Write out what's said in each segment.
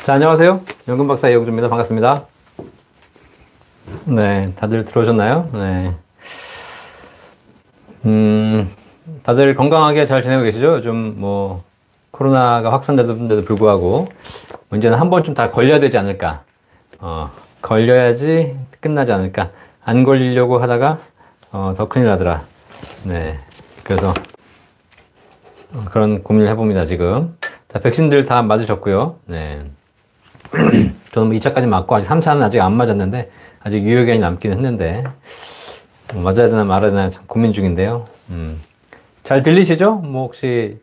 자, 안녕하세요. 연금박사 이영주입니다. 반갑습니다. 네, 다들 들어오셨나요? 네. 다들 건강하게 잘 지내고 계시죠? 요즘 뭐, 코로나가 확산되는데도 불구하고, 언제는 한 번쯤 다 걸려야 되지 않을까. 걸려야지 끝나지 않을까. 안 걸리려고 하다가, 더 큰일 나더라. 네. 그래서, 그런 고민을 해봅니다, 지금. 다 백신들 다 맞으셨고요. 네. 저는 뭐 2차까지 맞고, 아직 3차는 아직 안 맞았는데, 아직 유효기간이 남긴 했는데, 맞아야 되나 말아야 되나 참 고민 중인데요. 잘 들리시죠? 뭐 혹시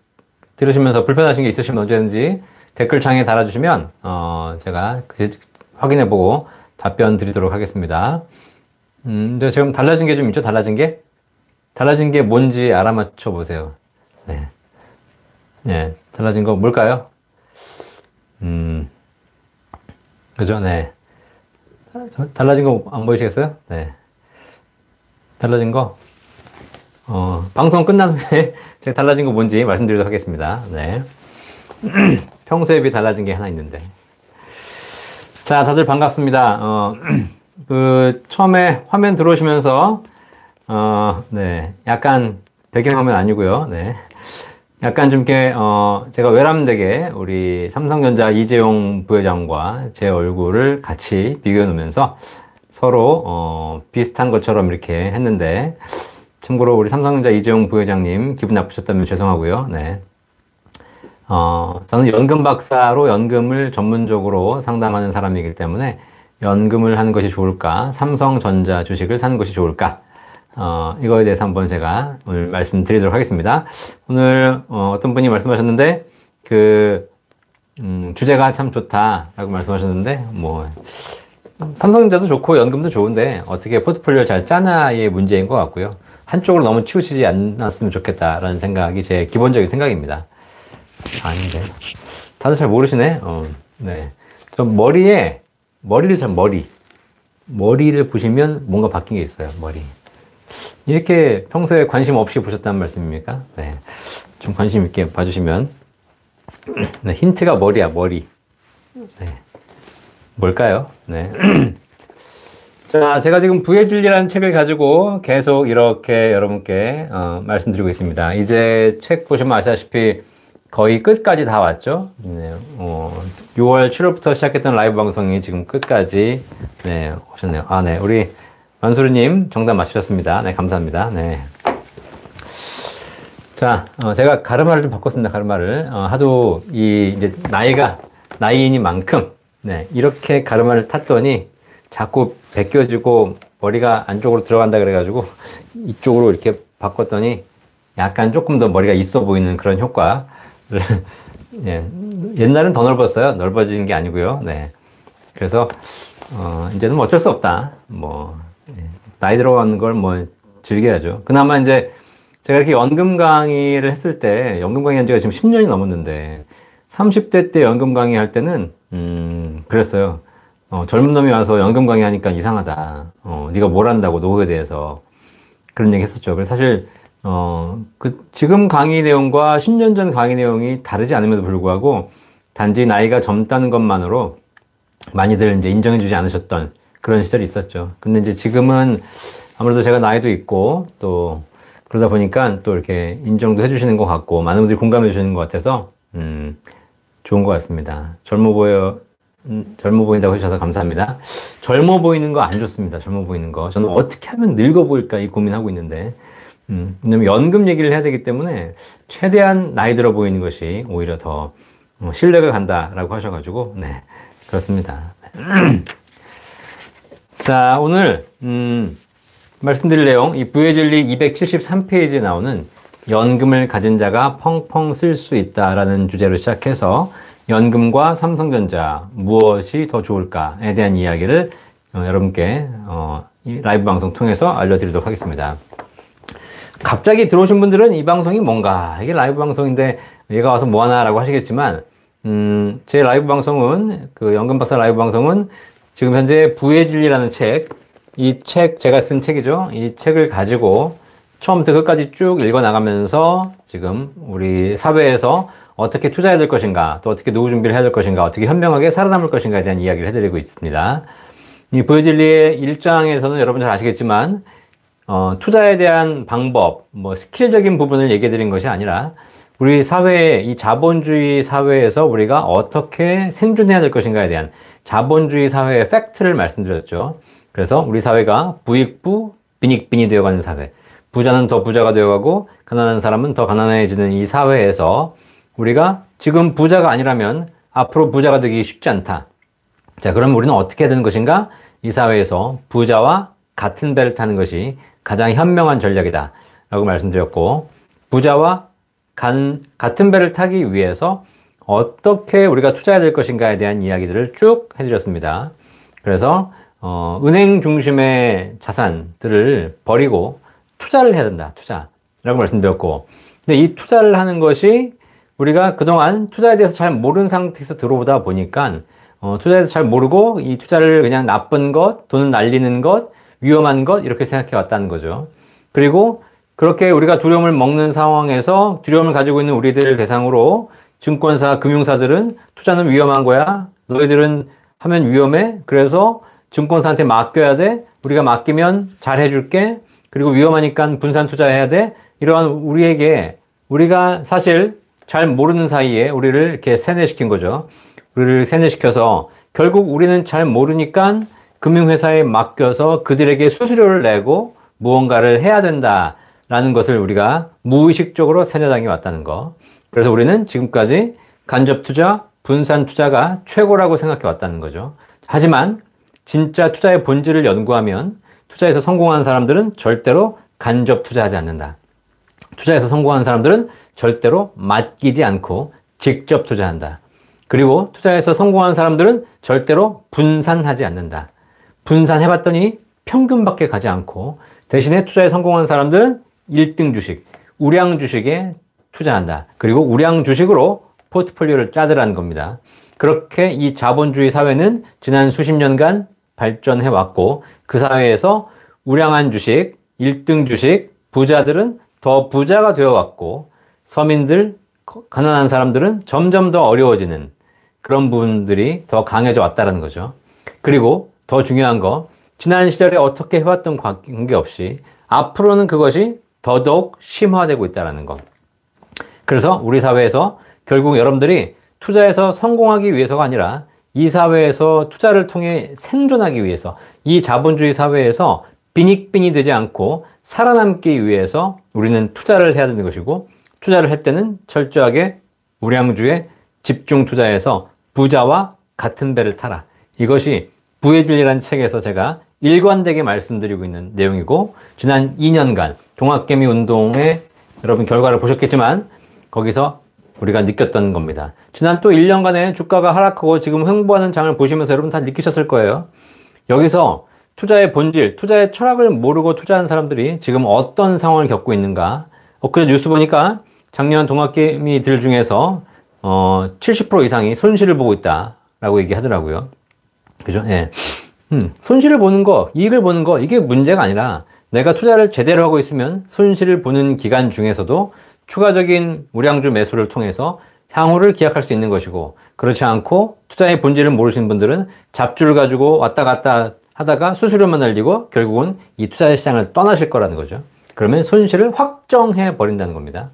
들으시면서 불편하신 게 있으시면 언제든지 댓글창에 달아주시면, 제가 확인해보고 답변 드리도록 하겠습니다. 근데 지금 달라진 게 좀 있죠? 달라진 게? 달라진 게 뭔지 알아맞혀 보세요. 네. 네. 달라진 거 뭘까요? 그죠? 네. 달라진 거 안 보이시겠어요? 네. 달라진 거, 방송 끝난 후에 제가 달라진 거 뭔지 말씀드리도록 하겠습니다. 네. 평소에 비해 달라진 게 하나 있는데. 자, 다들 반갑습니다. 처음에 화면 들어오시면서, 네. 약간 배경화면 아니고요. 네. 약간 좀 이렇게, 제가 외람되게 우리 삼성전자 이재용 부회장과 제 얼굴을 같이 비교해 놓으면서 서로, 비슷한 것처럼 이렇게 했는데, 참고로 우리 삼성전자 이재용 부회장님 기분 나쁘셨다면 죄송하고요. 네. 저는 연금 박사로 연금을 전문적으로 상담하는 사람이기 때문에 연금을 하는 것이 좋을까? 삼성전자 주식을 사는 것이 좋을까? 이거에 대해서 한번 제가 오늘 말씀드리도록 하겠습니다. 오늘, 어떤 분이 말씀하셨는데, 주제가 참 좋다라고 말씀하셨는데, 뭐, 삼성전자도 좋고 연금도 좋은데, 어떻게 포트폴리오를 잘 짜나의 문제인 것 같고요. 한쪽으로 너무 치우치지 않았으면 좋겠다라는 생각이 제 기본적인 생각입니다. 아닌데. 다들 잘 모르시네? 네. 머리를 보시면 뭔가 바뀐 게 있어요, 머리. 이렇게 평소에 관심 없이 보셨다는 말씀입니까? 네. 좀 관심 있게 봐주시면. 네, 힌트가 머리야, 머리. 네. 뭘까요? 네. 자, 제가 지금 부의 진리라는 책을 가지고 계속 이렇게 여러분께, 말씀드리고 있습니다. 이제 책 보시면 아시다시피 거의 끝까지 다 왔죠? 네. 6월, 7월부터 시작했던 라이브 방송이 지금 끝까지, 네, 오셨네요. 아, 네. 우리 만수르님 정답 맞추셨습니다. 네, 감사합니다. 네. 자, 제가 가르마를 좀 바꿨습니다. 가르마를. 하도 이제 나이이니만큼, 네, 이렇게 가르마를 탔더니 자꾸 벗겨지고 머리가 안쪽으로 들어간다 그래가지고 이쪽으로 이렇게 바꿨더니 약간 조금 더 머리가 있어 보이는 그런 효과를, 예, 옛날엔 더 넓었어요. 넓어지는 게 아니고요. 네. 그래서, 이제는 뭐 어쩔 수 없다. 뭐, 나이 들어가는 걸 뭐 즐겨야죠. 그나마 이제 제가 이렇게 연금 강의를 했을 때, 연금 강의 한 지가 지금 10년이 넘었는데, 30대 때 연금 강의 할 때는, 그랬어요. 젊은 놈이 와서 연금 강의 하니까 이상하다. 네가 뭘 안다고, 노후에 대해서. 그런 얘기 했었죠. 그래서 사실, 지금 강의 내용과 10년 전 강의 내용이 다르지 않음에도 불구하고, 단지 나이가 젊다는 것만으로 많이들 이제 인정해주지 않으셨던 그런 시절이 있었죠. 근데 이제 지금은 아무래도 제가 나이도 있고, 또, 그러다 보니까 또 이렇게 인정도 해주시는 것 같고, 많은 분들이 공감해 주시는 것 같아서, 좋은 것 같습니다. 젊어 보인다고 해주셔서 감사합니다. 젊어 보이는 거 안 좋습니다. 젊어 보이는 거. 저는 어떻게 하면 늙어 보일까 이 고민하고 있는데, 왜냐면 연금 얘기를 해야 되기 때문에 최대한 나이 들어 보이는 것이 오히려 더 신뢰가 간다라고 하셔가지고, 네, 그렇습니다. 자, 오늘, 말씀드릴 내용, 이 부의 진리 273페이지에 나오는 연금을 가진 자가 펑펑 쓸 수 있다라는 주제로 시작해서 연금과 삼성전자 무엇이 더 좋을까에 대한 이야기를 여러분께 이 라이브 방송 통해서 알려드리도록 하겠습니다. 갑자기 들어오신 분들은 이 방송이 뭔가, 이게 라이브 방송인데 얘가 와서 뭐하나 라고 하시겠지만, 제 라이브 방송은, 연금 박사 라이브 방송은 지금 현재 부의 진리라는 책, 이 책, 제가 쓴 책이죠. 이 책을 가지고 처음부터 끝까지 쭉 읽어 나가면서 지금 우리 사회에서 어떻게 투자해야 될 것인가, 또 어떻게 노후 준비를 해야 될 것인가, 어떻게 현명하게 살아남을 것인가에 대한 이야기를 해드리고 있습니다. 이 부유진리의 1장에서는 여러분 잘 아시겠지만 투자에 대한 방법, 뭐 스킬적인 부분을 얘기해 드린 것이 아니라 우리 사회에, 이 자본주의 사회에서 우리가 어떻게 생존해야 될 것인가에 대한 자본주의 사회의 팩트를 말씀드렸죠. 그래서 우리 사회가 부익부, 빈익빈이 되어가는 사회, 부자는 더 부자가 되어가고 가난한 사람은 더 가난해지는 이 사회에서 우리가 지금 부자가 아니라면 앞으로 부자가 되기 쉽지 않다. 자, 그럼 우리는 어떻게 해야 되는 것인가? 이 사회에서 부자와 같은 배를 타는 것이 가장 현명한 전략이다 라고 말씀드렸고, 부자와 같은 배를 타기 위해서 어떻게 우리가 투자해야 될 것인가에 대한 이야기들을 쭉 해드렸습니다. 그래서 은행 중심의 자산들을 버리고 투자를 해야 된다. 투자라고 말씀드렸고, 근데 이 투자를 하는 것이 우리가 그동안 투자에 대해서 잘 모르는 상태에서 들어오다 보니까 투자에 대해서 잘 모르고 이 투자를 그냥 나쁜 것, 돈을 날리는 것, 위험한 것 이렇게 생각해 왔다는 거죠. 그리고 그렇게 우리가 두려움을 먹는 상황에서 두려움을 가지고 있는 우리들을 대상으로 증권사, 금융사들은 투자는 위험한 거야. 너희들은 하면 위험해. 그래서 증권사한테 맡겨야 돼. 우리가 맡기면 잘 해줄게. 그리고 위험하니까 분산 투자해야 돼. 이러한 우리에게, 우리가 사실 잘 모르는 사이에 우리를 이렇게 세뇌시킨 거죠. 우리를 세뇌시켜서 결국 우리는 잘 모르니까 금융회사에 맡겨서 그들에게 수수료를 내고 무언가를 해야 된다라는 것을 우리가 무의식적으로 세뇌당해 왔다는 거. 그래서 우리는 지금까지 간접 투자, 분산 투자가 최고라고 생각해 왔다는 거죠. 하지만 진짜 투자의 본질을 연구하면 투자에서 성공한 사람들은 절대로 간접 투자하지 않는다. 투자에서 성공한 사람들은 절대로 맡기지 않고 직접 투자한다. 그리고 투자에서 성공한 사람들은 절대로 분산하지 않는다. 분산해봤더니 평균밖에 가지 않고 대신에 투자에 성공한 사람들은 1등 주식, 우량 주식에 투자한다. 그리고 우량 주식으로 포트폴리오를 짜더라는 겁니다. 그렇게 이 자본주의 사회는 지난 수십 년간 발전해 왔고 그 사회에서 우량한 주식, 1등 주식, 부자들은 더 부자가 되어 왔고 서민들, 가난한 사람들은 점점 더 어려워지는 그런 부분들이 더 강해져 왔다는 거죠. 그리고 더 중요한 거, 지난 시절에 어떻게 해왔던 관계없이 앞으로는 그것이 더더욱 심화되고 있다는 것. 그래서 우리 사회에서 결국 여러분들이 투자에서 성공하기 위해서가 아니라 이 사회에서 투자를 통해 생존하기 위해서, 이 자본주의 사회에서 빈익빈이 되지 않고 살아남기 위해서 우리는 투자를 해야 되는 것이고, 투자를 할 때는 철저하게 우량주에 집중 투자해서 부자와 같은 배를 타라. 이것이 부의 진리라는 책에서 제가 일관되게 말씀드리고 있는 내용이고, 지난 2년간 동학개미 운동의 여러분 결과를 보셨겠지만 거기서 우리가 느꼈던 겁니다. 지난 또 1년간의 주가가 하락하고 지금 횡보하는 장을 보시면서 여러분 다 느끼셨을 거예요. 여기서 투자의 본질, 투자의 철학을 모르고 투자한 사람들이 지금 어떤 상황을 겪고 있는가. 엊그제 뉴스 보니까 작년 동학개미들 중에서 70% 이상이 손실을 보고 있다라고 얘기하더라고요. 그죠? 예. 손실을 보는 거, 이익을 보는 거, 이게 문제가 아니라 내가 투자를 제대로 하고 있으면 손실을 보는 기간 중에서도 추가적인 우량주 매수를 통해서 향후를 기약할 수 있는 것이고, 그렇지 않고 투자의 본질을 모르시는 분들은 잡주를 가지고 왔다 갔다 하다가 수수료만 날리고 결국은 이 투자의 시장을 떠나실 거라는 거죠. 그러면 손실을 확정해 버린다는 겁니다.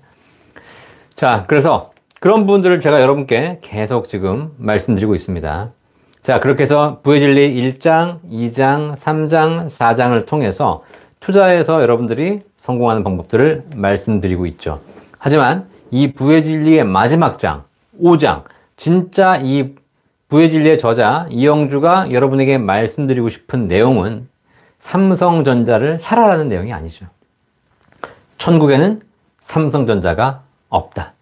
자, 그래서 그런 부분들을 제가 여러분께 계속 지금 말씀드리고 있습니다. 자, 그렇게 해서 부의 진리 1장, 2장, 3장, 4장을 통해서 투자에서 여러분들이 성공하는 방법들을 말씀드리고 있죠. 하지만 이 부의 진리의 마지막 장, 5장, 진짜 이 부의 진리의 저자 이영주가 여러분에게 말씀드리고 싶은 내용은 삼성전자를 사라라는 내용이 아니죠. 천국에는 삼성전자가 없다.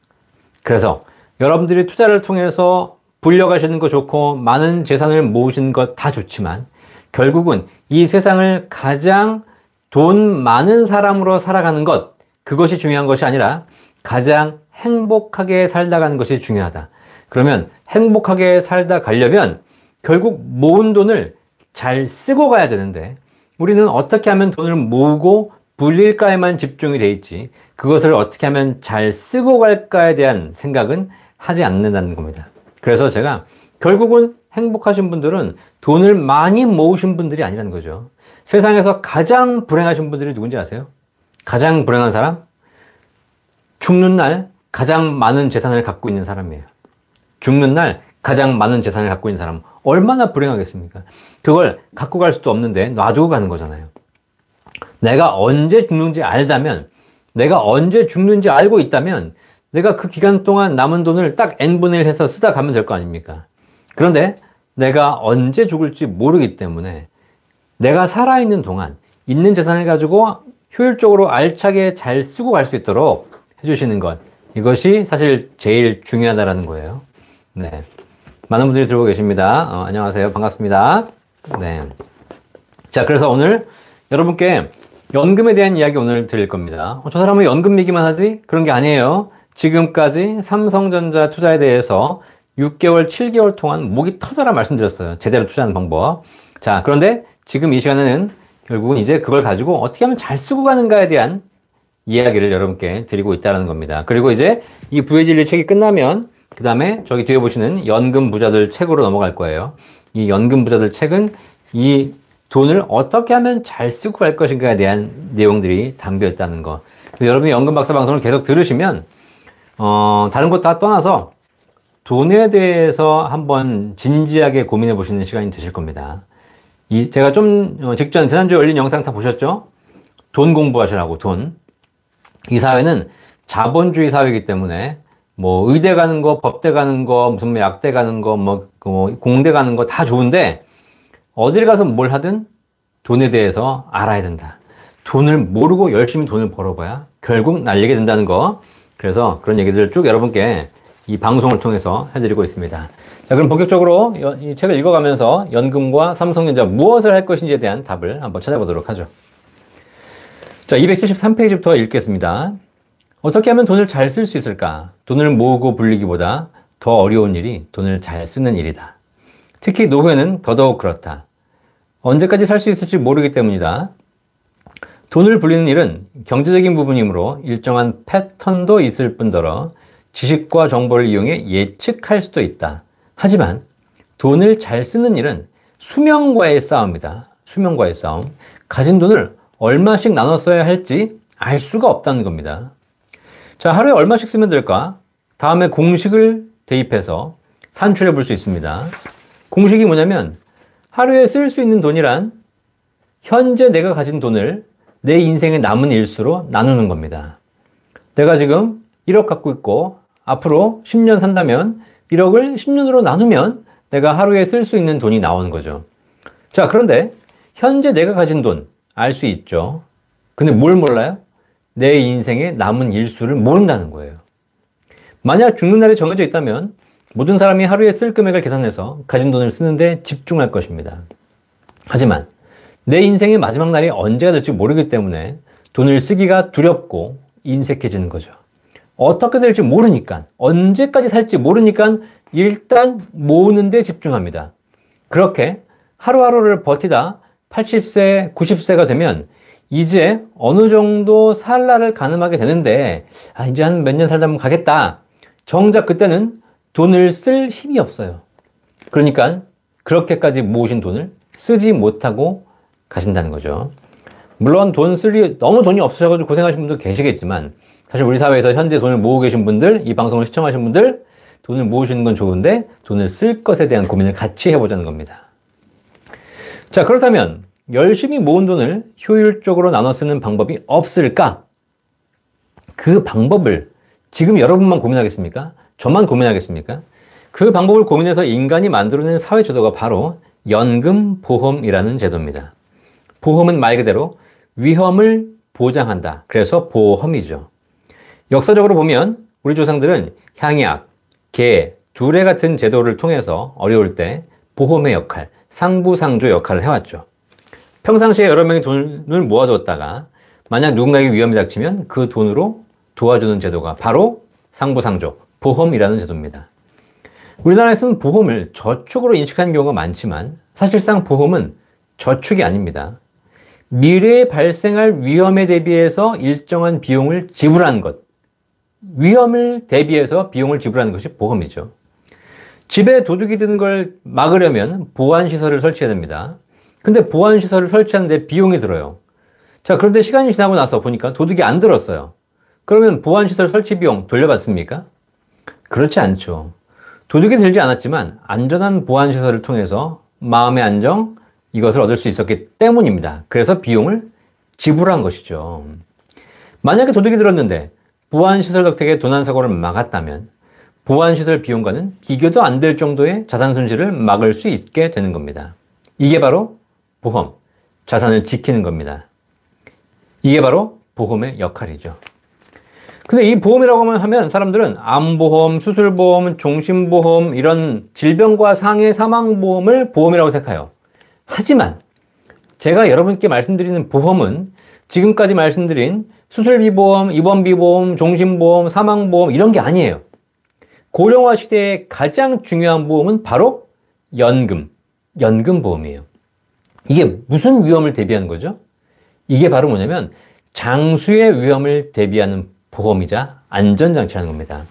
그래서 여러분들이 투자를 통해서 불려가시는 거 좋고 많은 재산을 모으시는 것 다 좋지만 결국은 이 세상을 가장 돈 많은 사람으로 살아가는 것, 그것이 중요한 것이 아니라 가장 행복하게 살다 가는 것이 중요하다. 그러면 행복하게 살다 가려면 결국 모은 돈을 잘 쓰고 가야 되는데 우리는 어떻게 하면 돈을 모으고 불릴까에만 집중이 돼 있지 그것을 어떻게 하면 잘 쓰고 갈까에 대한 생각은 하지 않는다는 겁니다. 그래서 제가 결국은 행복하신 분들은 돈을 많이 모으신 분들이 아니라는 거죠. 세상에서 가장 불행하신 분들이 누군지 아세요? 가장 불행한 사람? 죽는 날 가장 많은 재산을 갖고 있는 사람이에요. 죽는 날 가장 많은 재산을 갖고 있는 사람. 얼마나 불행하겠습니까? 그걸 갖고 갈 수도 없는데 놔두고 가는 거잖아요. 내가 언제 죽는지 알다면, 내가 언제 죽는지 알고 있다면 내가 그 기간 동안 남은 돈을 딱 n분의 1 해서 쓰다 가면 될 거 아닙니까? 그런데 내가 언제 죽을지 모르기 때문에 내가 살아있는 동안 있는 재산을 가지고 효율적으로 알차게 잘 쓰고 갈 수 있도록 해주시는 것, 이것이 사실 제일 중요하다는 거예요. 네. 많은 분들이 들어오고 계십니다. 안녕하세요. 반갑습니다. 네. 자, 그래서 오늘 여러분께 연금에 대한 이야기 오늘 드릴 겁니다. 저 사람은 연금 얘기만 하지? 그런 게 아니에요. 지금까지 삼성전자 투자에 대해서 6개월, 7개월 동안 목이 터져라 말씀드렸어요. 제대로 투자하는 방법. 자, 그런데 지금 이 시간에는 결국은 이제 그걸 가지고 어떻게 하면 잘 쓰고 가는가에 대한 이야기를 여러분께 드리고 있다는 겁니다. 그리고 이제 이 부의 진리 책이 끝나면 그 다음에 저기 뒤에 보시는 연금 부자들 책으로 넘어갈 거예요. 이 연금 부자들 책은 이 돈을 어떻게 하면 잘 쓰고 갈 것인가에 대한 내용들이 담겨 있다는 거. 여러분이 연금 박사 방송을 계속 들으시면 다른 것 다 떠나서 돈에 대해서 한번 진지하게 고민해 보시는 시간이 되실 겁니다. 제가 좀 지난주에 올린 영상 다 보셨죠? 돈 공부하시라고, 돈. 이 사회는 자본주의 사회이기 때문에 뭐 의대 가는 거, 법대 가는 거, 무슨 약대 가는 거, 공대 가는 거 다 좋은데 어딜 가서 뭘 하든 돈에 대해서 알아야 된다. 돈을 모르고 열심히 돈을 벌어봐야 결국 날리게 된다는 거. 그래서 그런 얘기들을 쭉 여러분께 이 방송을 통해서 해드리고 있습니다. 자, 그럼 본격적으로 이 책을 읽어가면서 연금과 삼성전자 무엇을 할 것인지에 대한 답을 한번 찾아보도록 하죠. 자, 273페이지부터 읽겠습니다. 어떻게 하면 돈을 잘 쓸 수 있을까? 돈을 모으고 불리기보다 더 어려운 일이 돈을 잘 쓰는 일이다. 특히 노후에는 더더욱 그렇다. 언제까지 살 수 있을지 모르기 때문이다. 돈을 불리는 일은 경제적인 부분이므로 일정한 패턴도 있을 뿐더러 지식과 정보를 이용해 예측할 수도 있다. 하지만 돈을 잘 쓰는 일은 수명과의 싸움이다. 수명과의 싸움. 가진 돈을 얼마씩 나눠 써야 할지 알 수가 없다는 겁니다. 자, 하루에 얼마씩 쓰면 될까? 다음에 공식을 대입해서 산출해 볼 수 있습니다. 공식이 뭐냐면 하루에 쓸 수 있는 돈이란 현재 내가 가진 돈을 내 인생의 남은 일수로 나누는 겁니다. 내가 지금 1억 갖고 있고 앞으로 10년 산다면 1억을 10년으로 나누면 내가 하루에 쓸 수 있는 돈이 나오는 거죠. 자, 그런데 현재 내가 가진 돈 알 수 있죠. 근데 뭘 몰라요? 내 인생의 남은 일수를 모른다는 거예요. 만약 죽는 날이 정해져 있다면 모든 사람이 하루에 쓸 금액을 계산해서 가진 돈을 쓰는데 집중할 것입니다. 하지만 내 인생의 마지막 날이 언제가 될지 모르기 때문에 돈을 쓰기가 두렵고 인색해지는 거죠. 어떻게 될지 모르니까, 언제까지 살지 모르니까 일단 모으는 데 집중합니다. 그렇게 하루하루를 버티다 80세, 90세가 되면 이제 어느 정도 살 날을 가늠하게 되는데 이제 한 몇 년 살다 보면 가겠다. 정작 그때는 돈을 쓸 힘이 없어요. 그러니까 그렇게까지 모으신 돈을 쓰지 못하고 가신다는 거죠. 물론 너무 돈이 없으셔가지고 고생하신 분도 계시겠지만 사실 우리 사회에서 현재 돈을 모으고 계신 분들, 이 방송을 시청하신 분들, 돈을 모으시는 건 좋은데 돈을 쓸 것에 대한 고민을 같이 해보자는 겁니다. 자, 그렇다면 열심히 모은 돈을 효율적으로 나눠 쓰는 방법이 없을까? 그 방법을 지금 여러분만 고민하겠습니까? 저만 고민하겠습니까? 그 방법을 고민해서 인간이 만들어낸 사회제도가 바로 연금보험이라는 제도입니다. 보험은 말 그대로 위험을 보장한다. 그래서 보험이죠. 역사적으로 보면 우리 조상들은 향약, 개, 두레 같은 제도를 통해서 어려울 때 보험의 역할, 상부상조 역할을 해왔죠. 평상시에 여러 명이 돈을 모아두었다가 만약 누군가에게 위험이 닥치면 그 돈으로 도와주는 제도가 바로 상부상조, 보험이라는 제도입니다. 우리나라에서는 보험을 저축으로 인식하는 경우가 많지만 사실상 보험은 저축이 아닙니다. 미래에 발생할 위험에 대비해서 일정한 비용을 지불하는 것, 위험을 대비해서 비용을 지불하는 것이 보험이죠. 집에 도둑이 드는 걸 막으려면 보안시설을 설치해야 됩니다. 근데 보안시설을 설치하는데 비용이 들어요. 자, 그런데 시간이 지나고 나서 보니까 도둑이 안 들었어요. 그러면 보안시설 설치 비용 돌려받습니까? 그렇지 않죠. 도둑이 들지 않았지만 안전한 보안시설을 통해서 마음의 안정, 이것을 얻을 수 있었기 때문입니다. 그래서 비용을 지불한 것이죠. 만약에 도둑이 들었는데 보안시설 덕택에 도난사고를 막았다면 보안시설 비용과는 비교도 안 될 정도의 자산 손실을 막을 수 있게 되는 겁니다. 이게 바로 보험, 자산을 지키는 겁니다. 이게 바로 보험의 역할이죠. 근데 이 보험이라고 하면 사람들은 암보험, 수술보험, 종신보험, 이런 질병과 상해 사망보험을 보험이라고 생각해요. 하지만 제가 여러분께 말씀드리는 보험은 지금까지 말씀드린 수술비보험, 입원비보험, 종신보험, 사망보험 이런 게 아니에요. 고령화 시대에 가장 중요한 보험은 바로 연금보험이에요. 이게 무슨 위험을 대비하는 거죠? 이게 바로 뭐냐면 장수의 위험을 대비하는 보험이자 안전장치라는 겁니다.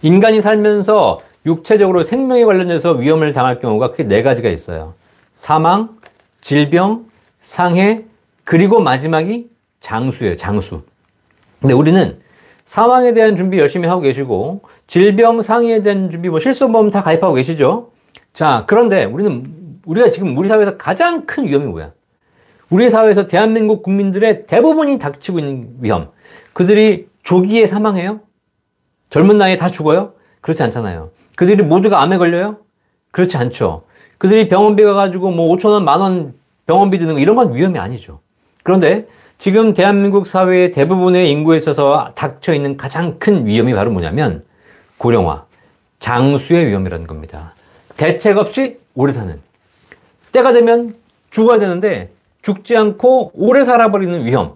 인간이 살면서 육체적으로 생명에 관련해서 위험을 당할 경우가 크게 네 가지가 있어요. 사망, 질병, 상해, 그리고 마지막이 장수예요. 장수. 근데 우리는 사망에 대한 준비 열심히 하고 계시고 질병, 상해에 대한 준비, 실손보험 다 가입하고 계시죠? 자, 그런데 우리가 지금 우리 사회에서 가장 큰 위험이 뭐야? 우리 사회에서 대한민국 국민들의 대부분이 닥치고 있는 위험. 그들이 조기에 사망해요? 젊은 나이에 다 죽어요? 그렇지 않잖아요. 그들이 모두가 암에 걸려요? 그렇지 않죠. 그들이 병원비 가가지고 5,000원, 10,000원 병원비 드는 거 이런 건 위험이 아니죠. 그런데 지금 대한민국 사회의 대부분의 인구에 있어서 닥쳐 있는 가장 큰 위험이 바로 뭐냐면 고령화, 장수의 위험이라는 겁니다. 대책 없이 오래 사는. 때가 되면 죽어야 되는데 죽지 않고 오래 살아버리는 위험.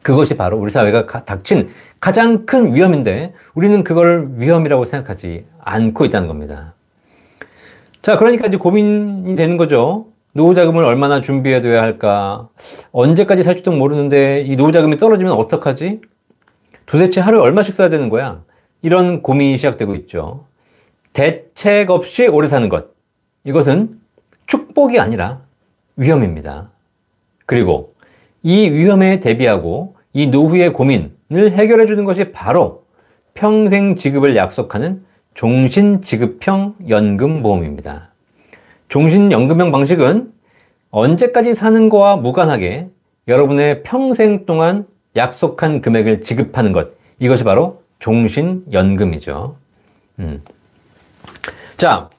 그것이 바로 우리 사회가 닥친 가장 큰 위험인데 우리는 그걸 위험이라고 생각하지 않고 있다는 겁니다. 자, 그러니까 이제 고민이 되는 거죠. 노후자금을 얼마나 준비해둬야 할까? 언제까지 살지도 모르는데 이 노후자금이 떨어지면 어떡하지? 도대체 하루에 얼마씩 써야 되는 거야? 이런 고민이 시작되고 있죠. 대책 없이 오래 사는 것. 이것은 축복이 아니라 위험입니다. 그리고 이 위험에 대비하고 이 노후의 고민을 해결해 주는 것이 바로 평생 지급을 약속하는 종신지급형 연금보험입니다. 종신연금형 방식은 언제까지 사는 거와 무관하게 여러분의 평생 동안 약속한 금액을 지급하는 것. 이것이 바로 종신연금이죠. 자,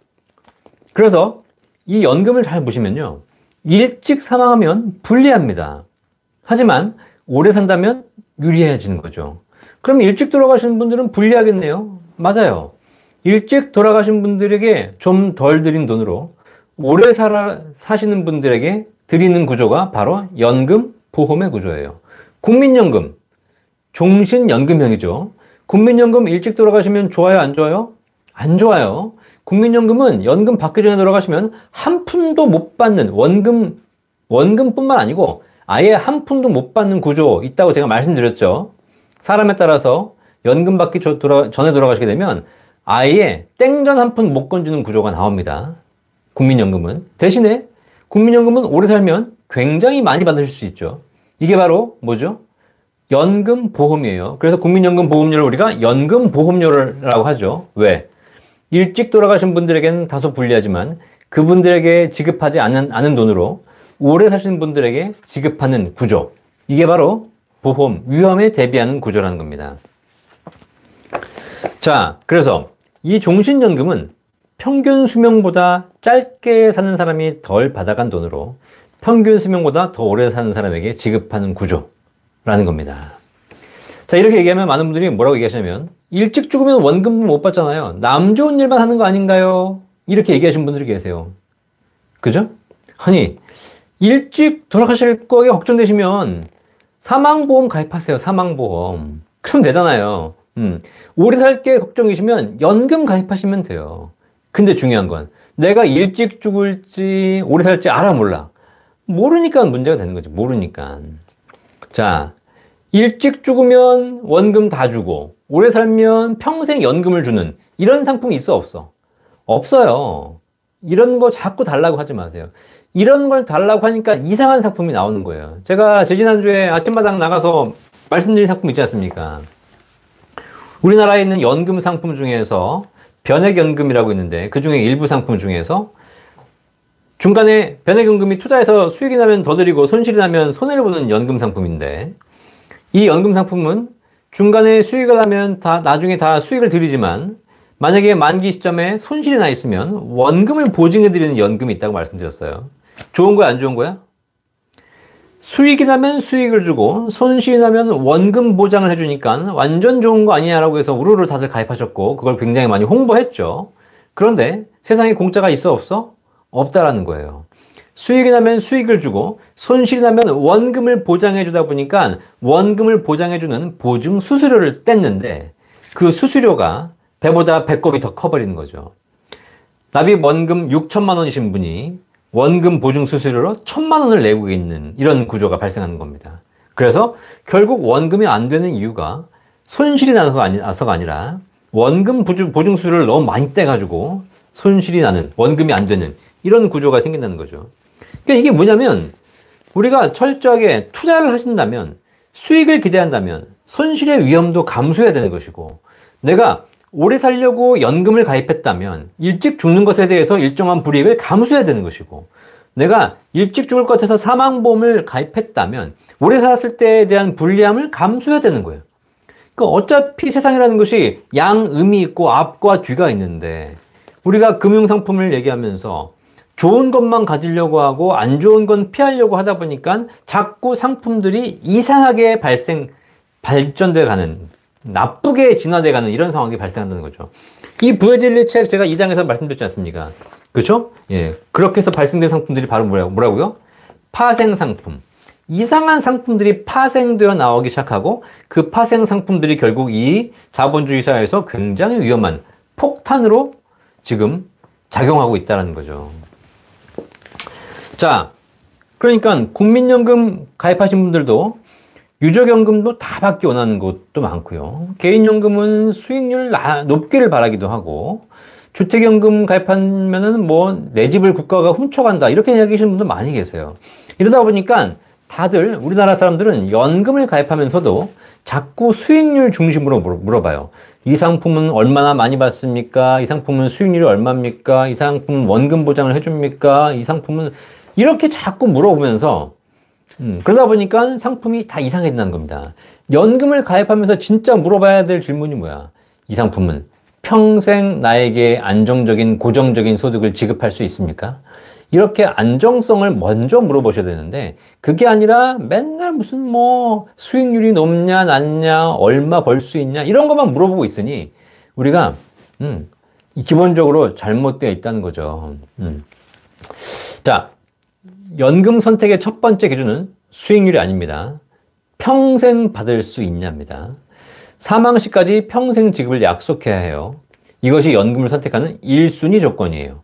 그래서 이 연금을 잘 보시면요. 일찍 사망하면 불리합니다. 하지만 오래 산다면 유리해지는 거죠. 그럼 일찍 돌아가시는 분들은 불리하겠네요. 맞아요. 일찍 돌아가신 분들에게 좀 덜 들인 돈으로 오래 사시는 분들에게 드리는 구조가 바로 연금 보험의 구조예요. 국민연금, 종신연금형이죠. 국민연금 일찍 돌아가시면 좋아요, 안 좋아요? 안 좋아요. 국민연금은 연금 받기 전에 돌아가시면 한 푼도 못 받는 원금뿐만 아니고 아예 한 푼도 못 받는 구조 있다고 제가 말씀드렸죠. 사람에 따라서 연금 받기 전에 돌아가시게 되면 아예 땡전 한 푼 못 건지는 구조가 나옵니다. 국민연금은. 대신에 국민연금은 오래 살면 굉장히 많이 받으실 수 있죠. 이게 바로 뭐죠? 연금보험이에요. 그래서 국민연금 보험료를 우리가 연금보험료라고 하죠. 왜? 일찍 돌아가신 분들에게는 다소 불리하지만 그분들에게 지급하지 않은 돈으로 오래 사시는 분들에게 지급하는 구조. 이게 바로 보험, 위험에 대비하는 구조라는 겁니다. 자, 그래서 이 종신연금은 평균 수명보다 짧게 사는 사람이 덜 받아간 돈으로 평균 수명보다 더 오래 사는 사람에게 지급하는 구조라는 겁니다. 자, 이렇게 얘기하면 많은 분들이 뭐라고 얘기하시냐면 일찍 죽으면 원금 못 받잖아요. 남 좋은 일만 하는 거 아닌가요? 이렇게 얘기하시는 분들이 계세요. 그죠? 아니, 일찍 돌아가실 거에 걱정되시면 사망보험 가입하세요. 사망보험. 그럼 되잖아요. 오래 살 게 걱정이시면 연금 가입하시면 돼요. 근데 중요한 건 내가 일찍 죽을지 오래 살지 알아 몰라. 모르니까 문제가 되는 거지. 모르니까. 자, 일찍 죽으면 원금 다 주고 오래 살면 평생 연금을 주는 이런 상품이 있어, 없어? 없어요. 이런 거 자꾸 달라고 하지 마세요. 이런 걸 달라고 하니까 이상한 상품이 나오는 거예요. 제가 지난주에 아침마당 나가서 말씀드린 상품 있지 않습니까? 우리나라에 있는 연금 상품 중에서 변액연금이라고 있는데 그 중에 일부 상품 중에서 중간에 변액연금이 투자해서 수익이 나면 더 드리고 손실이 나면 손해를 보는 연금 상품인데 이 연금 상품은 중간에 수익을 하면 나중에 다 수익을 드리지만 만약에 만기 시점에 손실이 나 있으면 원금을 보증해 드리는 연금이 있다고 말씀드렸어요. 좋은 거야, 안 좋은 거야? 수익이 나면 수익을 주고 손실이 나면 원금 보장을 해주니까 완전 좋은 거 아니냐라고 해서 우르르 다들 가입하셨고 그걸 굉장히 많이 홍보했죠. 그런데 세상에 공짜가 있어, 없어? 없다라는 거예요. 수익이 나면 수익을 주고 손실이 나면 원금을 보장해 주다 보니까 원금을 보장해 주는 보증 수수료를 뗐는데 그 수수료가 배보다 배꼽이 더 커버리는 거죠. 납입 원금 6천만 원이신 분이 원금 보증 수수료로 1,000만 원을 내고 있는 이런 구조가 발생하는 겁니다. 그래서 결국 원금이 안 되는 이유가 손실이 나서가 아니라 원금 보증 수수료를 너무 많이 떼가지고 손실이 나는, 원금이 안 되는 이런 구조가 생긴다는 거죠. 그러니까 이게 뭐냐면 우리가 철저하게 투자를 하신다면 수익을 기대한다면 손실의 위험도 감수해야 되는 것이고 내가 오래 살려고 연금을 가입했다면 일찍 죽는 것에 대해서 일정한 불이익을 감수해야 되는 것이고 내가 일찍 죽을 것 같아서 사망보험을 가입했다면 오래 살았을 때에 대한 불리함을 감수해야 되는 거예요. 그러니까 어차피 세상이라는 것이 양음이 있고 앞과 뒤가 있는데 우리가 금융상품을 얘기하면서 좋은 것만 가지려고 하고 안 좋은 건 피하려고 하다 보니까 자꾸 상품들이 이상하게 발전돼 가는 나쁘게 진화돼 가는 이런 상황이 발생한다는 거죠. 이 부의 진리 책 제가 2장에서 말씀드렸지 않습니까? 그렇죠? 예. 그렇게 해서 발생된 상품들이 바로 뭐라고요? 파생 상품. 이상한 상품들이 파생되어 나오기 시작하고 그 파생 상품들이 결국 이 자본주의 사회에서 굉장히 위험한 폭탄으로 지금 작용하고 있다는 거죠. 자, 그러니까 국민연금 가입하신 분들도 유족연금도 다 받기 원하는 것도 많고요. 개인연금은 수익률 높기를 바라기도 하고 주택연금 가입하면은 뭐 내 집을 국가가 훔쳐간다 이렇게 이야기하시는 분도 많이 계세요. 이러다 보니까 다들 우리나라 사람들은 연금을 가입하면서도 자꾸 수익률 중심으로 물어봐요. 이 상품은 얼마나 많이 받습니까? 이 상품은 수익률이 얼마입니까? 이 상품은 원금 보장을 해줍니까? 이 상품은 이렇게 자꾸 물어보면서 그러다 보니까 상품이 다 이상해진다는 겁니다. 연금을 가입하면서 진짜 물어봐야 될 질문이 뭐야? 이 상품은 평생 나에게 안정적인 고정적인 소득을 지급할 수 있습니까? 이렇게 안정성을 먼저 물어보셔야 되는데 그게 아니라 맨날 무슨 뭐 수익률이 높냐 낮냐 얼마 벌 수 있냐 이런 것만 물어보고 있으니 우리가 기본적으로 잘못되어 있다는 거죠. 자, 연금 선택의 첫 번째 기준은 수익률이 아닙니다. 평생 받을 수 있냐입니다. 사망 시까지 평생 지급을 약속해야 해요. 이것이 연금을 선택하는 1순위 조건이에요.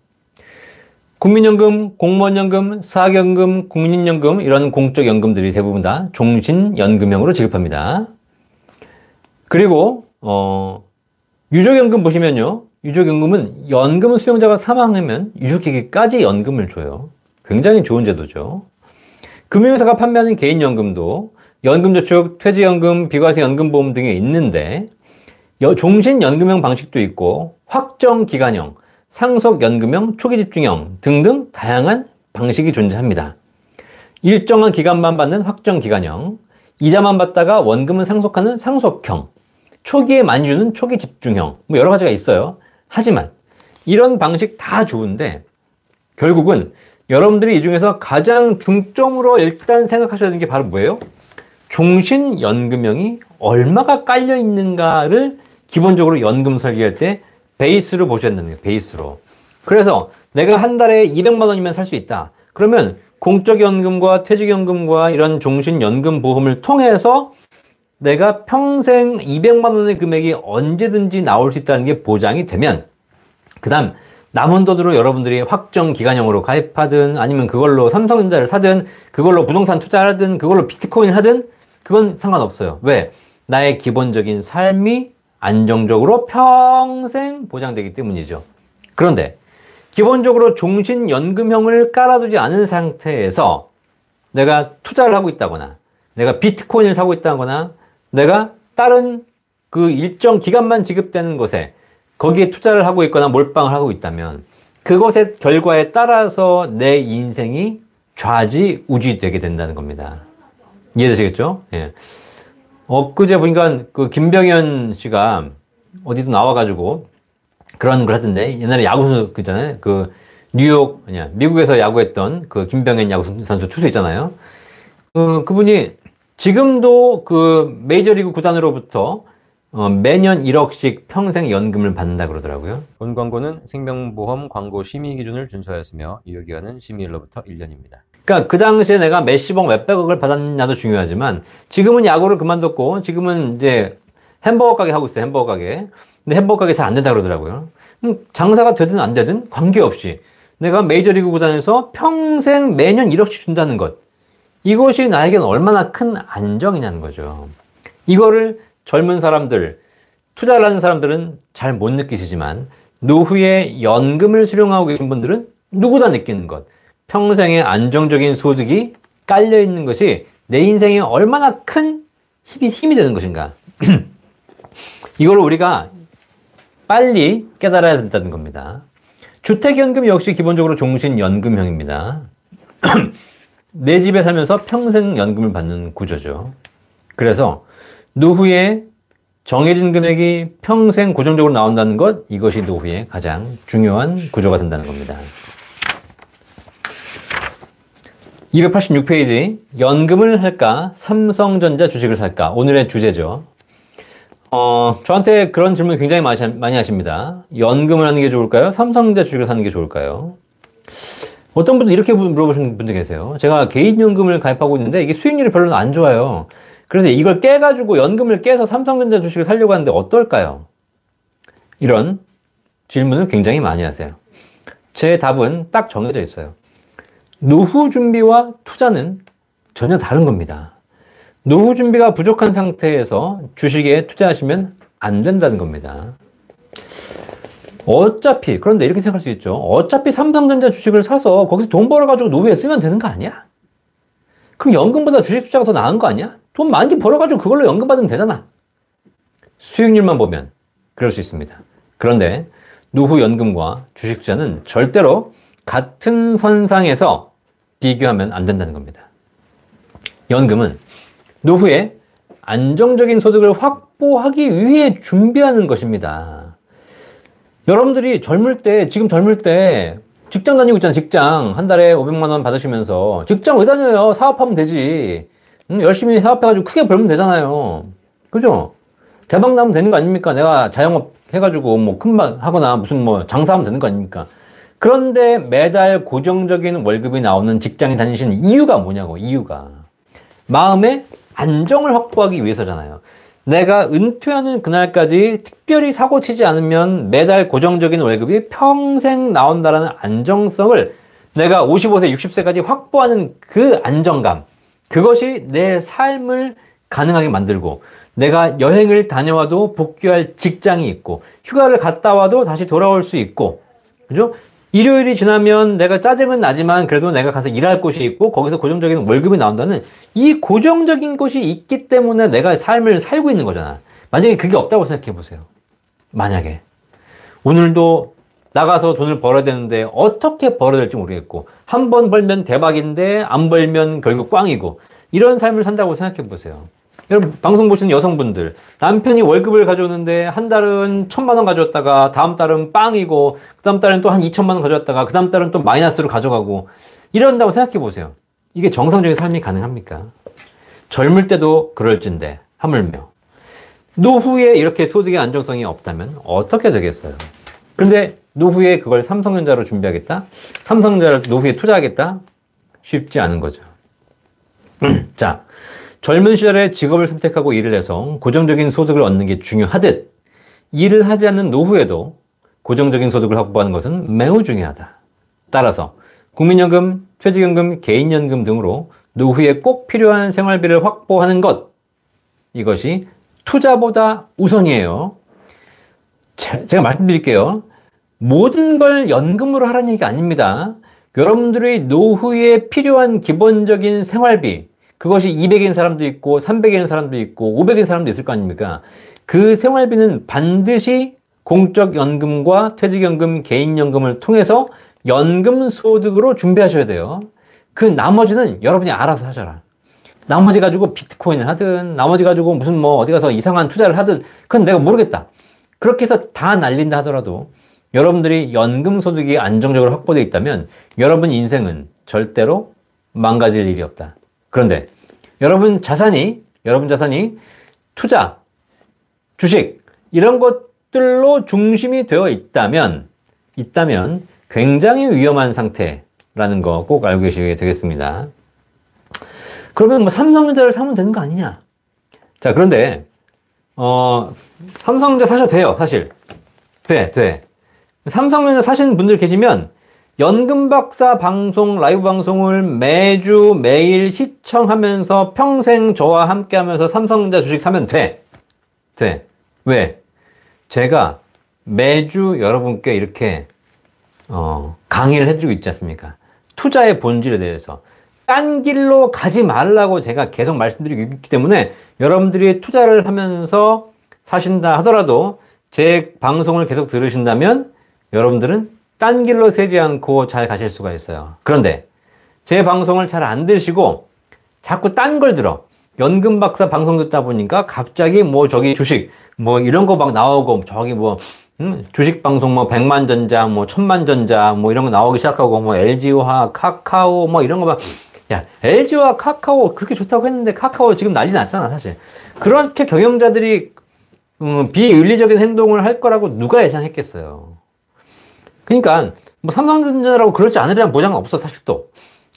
국민연금, 공무원연금, 사학연금, 국민연금 이런 공적 연금들이 대부분 다 종신연금형으로 지급합니다. 그리고 유족연금 보시면요. 유족연금은 연금 수령자가 사망하면 유족에게까지 연금을 줘요. 굉장히 좋은 제도죠. 금융회사가 판매하는 개인연금도 연금저축, 퇴직연금, 비과세연금보험 등이 있는데 종신연금형 방식도 있고 확정기간형, 상속연금형, 초기집중형 등등 다양한 방식이 존재합니다. 일정한 기간만 받는 확정기간형, 이자만 받다가 원금은 상속하는 상속형, 초기에 많이 주는 초기집중형 뭐 여러 가지가 있어요. 하지만 이런 방식 다 좋은데 결국은 여러분들이 이 중에서 가장 중점으로 일단 생각하셔야 되는 게 바로 뭐예요? 종신연금형이 얼마가 깔려 있는가를 기본적으로 연금 설계할 때 베이스로 보셔야 된다는 거예요. 베이스로. 그래서 내가 한 달에 200만 원이면 살 수 있다. 그러면 공적연금과 퇴직연금과 이런 종신연금 보험을 통해서 내가 평생 200만 원의 금액이 언제든지 나올 수 있다는 게 보장이 되면 그 다음 남은 돈으로 여러분들이 확정기간형으로 가입하든 아니면 그걸로 삼성전자를 사든 그걸로 부동산 투자를 하든 그걸로 비트코인을 하든 그건 상관없어요. 왜? 나의 기본적인 삶이 안정적으로 평생 보장되기 때문이죠. 그런데 기본적으로 종신연금형을 깔아두지 않은 상태에서 내가 투자를 하고 있다거나 내가 비트코인을 사고 있다거나 내가 다른 그 일정 기간만 지급되는 것에 거기에 투자를 하고 있거나 몰빵을 하고 있다면 그것의 결과에 따라서 내 인생이 좌지우지되게 된다는 겁니다. 이해되시겠죠? 예. 엊그제 보니까 그 김병현 씨가 어디도 나와가지고 그런 걸 하던데, 옛날에 야구 그잖아요. 그 뉴욕 아니야 미국에서 야구했던 그 김병현 야구 선수 투수 있잖아요. 그분이 지금도 그 메이저리그 구단으로부터 매년 1억씩 평생 연금을 받는다 그러더라고요. 본 광고는 생명보험 광고 심의 기준을 준수하였으며 유효기간은 심의일로부터 1년입니다. 그러니까 그 당시에 내가 몇십억 몇백억을 받았냐도 중요하지만 지금은 야구를 그만뒀고 지금은 이제 햄버거 가게 하고 있어요. 햄버거 가게. 근데 햄버거 가게 잘 안 된다 그러더라고요. 장사가 되든 안 되든 관계없이 내가 메이저리그 구단에서 평생 매년 1억씩 준다는 것, 이것이 나에게는 얼마나 큰 안정이냐는 거죠. 이거를 젊은 사람들, 투자를 하는 사람들은 잘 못 느끼시지만 노후에 연금을 수령하고 계신 분들은 누구나 느끼는 것, 평생의 안정적인 소득이 깔려있는 것이 내 인생에 얼마나 큰 힘이 되는 것인가. 이걸 우리가 빨리 깨달아야 된다는 겁니다. 주택연금 역시 기본적으로 종신연금형입니다. 내 집에 살면서 평생 연금을 받는 구조죠. 그래서 노후에 정해진 금액이 평생 고정적으로 나온다는 것, 이것이 노후의 가장 중요한 구조가 된다는 겁니다. 286페이지, 연금을 할까? 삼성전자 주식을 살까? 오늘의 주제죠. 저한테 그런 질문 굉장히 많이 하십니다. 연금을 하는 게 좋을까요? 삼성전자 주식을 사는 게 좋을까요? 어떤 분들 이렇게 물어보시는 분들 계세요. 제가 개인연금을 가입하고 있는데 이게 수익률이 별로 안 좋아요. 그래서 이걸 깨가지고 연금을 깨서 삼성전자 주식을 살려고 하는데 어떨까요? 이런 질문을 굉장히 많이 하세요. 제 답은 딱 정해져 있어요. 노후 준비와 투자는 전혀 다른 겁니다. 노후 준비가 부족한 상태에서 주식에 투자하시면 안 된다는 겁니다. 어차피, 그런데 이렇게 생각할 수 있죠. 어차피 삼성전자 주식을 사서 거기서 돈 벌어가지고 노후에 쓰면 되는 거 아니야? 그럼 연금보다 주식 투자가 더 나은 거 아니야? 돈 많이 벌어가지고 그걸로 연금 받으면 되잖아. 수익률만 보면 그럴 수 있습니다. 그런데 노후 연금과 주식 투자는 절대로 같은 선상에서 비교하면 안 된다는 겁니다. 연금은 노후에 안정적인 소득을 확보하기 위해 준비하는 것입니다. 여러분들이 지금 젊을 때 직장 다니고 있잖아요. 직장 한 달에 500만 원 받으시면서 직장 왜 다녀요? 사업하면 되지. 열심히 사업해가지고 크게 벌면 되잖아요. 그죠? 대박 나면 되는 거 아닙니까? 내가 자영업 해가지고 뭐 큰맘 하거나 무슨 뭐 장사하면 되는 거 아닙니까? 그런데 매달 고정적인 월급이 나오는 직장에 다니시는 이유가 뭐냐고. 이유가 마음의 안정을 확보하기 위해서잖아요. 내가 은퇴하는 그날까지 특별히 사고치지 않으면 매달 고정적인 월급이 평생 나온다라는 안정성을 내가 55세, 60세까지 확보하는 그 안정감, 그것이 내 삶을 가능하게 만들고 내가 여행을 다녀와도 복귀할 직장이 있고 휴가를 갔다 와도 다시 돌아올 수 있고, 그죠? 일요일이 지나면 내가 짜증은 나지만 그래도 내가 가서 일할 곳이 있고 거기서 고정적인 월급이 나온다는 이 고정적인 곳이 있기 때문에 내가 삶을 살고 있는 거잖아. 만약에 그게 없다고 생각해 보세요. 만약에 오늘도 나가서 돈을 벌어야 되는데 어떻게 벌어야 될지 모르겠고 한 번 벌면 대박인데 안 벌면 결국 꽝이고 이런 삶을 산다고 생각해 보세요. 여러분 방송 보시는 여성분들, 남편이 월급을 가져오는데 한 달은 1,000만 원 가져왔다가 다음 달은 빵이고 그 다음 달은 또 한 2,000만 원 가져왔다가 그 다음 달은 또 마이너스로 가져가고 이런다고 생각해 보세요. 이게 정상적인 삶이 가능합니까? 젊을 때도 그럴진데 하물며 노후에 이렇게 소득의 안정성이 없다면 어떻게 되겠어요? 근데 노후에 그걸 삼성전자로 준비하겠다? 삼성전자를 노후에 투자하겠다? 쉽지 않은 거죠. 자, 젊은 시절에 직업을 선택하고 일을 해서 고정적인 소득을 얻는 게 중요하듯 일을 하지 않는 노후에도 고정적인 소득을 확보하는 것은 매우 중요하다. 따라서 국민연금, 퇴직연금, 개인연금 등으로 노후에 꼭 필요한 생활비를 확보하는 것, 이것이 투자보다 우선이에요. 제가 말씀드릴게요. 모든 걸 연금으로 하라는 얘기가 아닙니다. 여러분들의 노후에 필요한 기본적인 생활비, 그것이 200인 사람도 있고 300인 사람도 있고 500인 사람도 있을 거 아닙니까? 그 생활비는 반드시 공적연금과 퇴직연금, 개인연금을 통해서 연금소득으로 준비하셔야 돼요. 그 나머지는 여러분이 알아서 하셔라. 나머지 가지고 비트코인을 하든, 나머지 가지고 무슨 뭐 어디 가서 이상한 투자를 하든, 그건 내가 모르겠다. 그렇게 해서 다 날린다 하더라도 여러분들이 연금소득이 안정적으로 확보되어 있다면 여러분 인생은 절대로 망가질 일이 없다. 그런데 여러분 자산이 투자, 주식 이런 것들로 중심이 되어 있다면 굉장히 위험한 상태라는 거 꼭 알고 계시게 되겠습니다. 그러면 뭐 삼성전자를 사면 되는 거 아니냐? 자, 그런데 삼성전자 사셔도 돼요, 사실. 돼. 삼성전자 사시는 분들 계시면 연금박사 방송, 라이브 방송을 매주 매일 시청하면서 평생 저와 함께 하면서 삼성전자 주식 사면 돼. 왜? 제가 매주 여러분께 이렇게 강의를 해드리고 있지 않습니까? 투자의 본질에 대해서. 딴 길로 가지 말라고 제가 계속 말씀드리고 있기 때문에 여러분들이 투자를 하면서 사신다 하더라도 제 방송을 계속 들으신다면 여러분들은 딴 길로 새지 않고 잘 가실 수가 있어요. 그런데 제 방송을 잘 안 들으시고 자꾸 딴 걸 들어. 연금박사 방송 듣다 보니까 갑자기 뭐 저기 주식 뭐 이런 거 막 나오고 저기 뭐 주식 방송 뭐 백만전자 뭐 천만전자 뭐 이런 거 나오기 시작하고 뭐 LG화학, 카카오 뭐 이런 거 막 야, LG와 카카오 그렇게 좋다고 했는데 카카오 지금 난리 났잖아, 사실. 그렇게 경영자들이 비윤리적인 행동을 할 거라고 누가 예상했겠어요. 그러니까 뭐 삼성전자라고 그러지 않으려는 보장은 없어, 사실 또.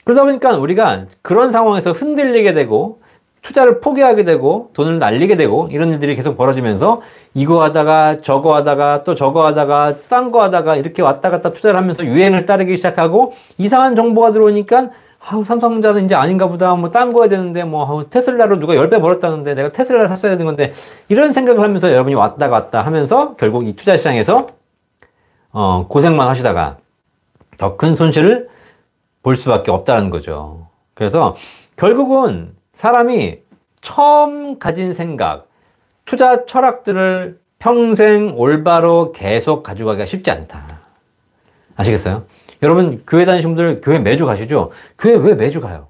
그러다 보니까 우리가 그런 상황에서 흔들리게 되고 투자를 포기하게 되고 돈을 날리게 되고 이런 일들이 계속 벌어지면서 이거 하다가 저거 하다가 또 저거 하다가 딴 거 하다가 이렇게 왔다 갔다 투자를 하면서 유행을 따르기 시작하고 이상한 정보가 들어오니까 삼성전자는 이제 아닌가 보다. 뭐 딴 거 해야 되는데 뭐 테슬라로 누가 10배 벌었다는데 내가 테슬라를 샀어야 되는 건데 이런 생각을 하면서 여러분이 왔다 갔다 하면서 결국 이 투자 시장에서 고생만 하시다가 더 큰 손실을 볼 수밖에 없다는 거죠. 그래서 결국은 사람이 처음 가진 생각, 투자 철학들을 평생 올바로 계속 가져가기가 쉽지 않다. 아시겠어요? 여러분 교회 다니시는 분들 교회 매주 가시죠? 교회 왜 매주 가요?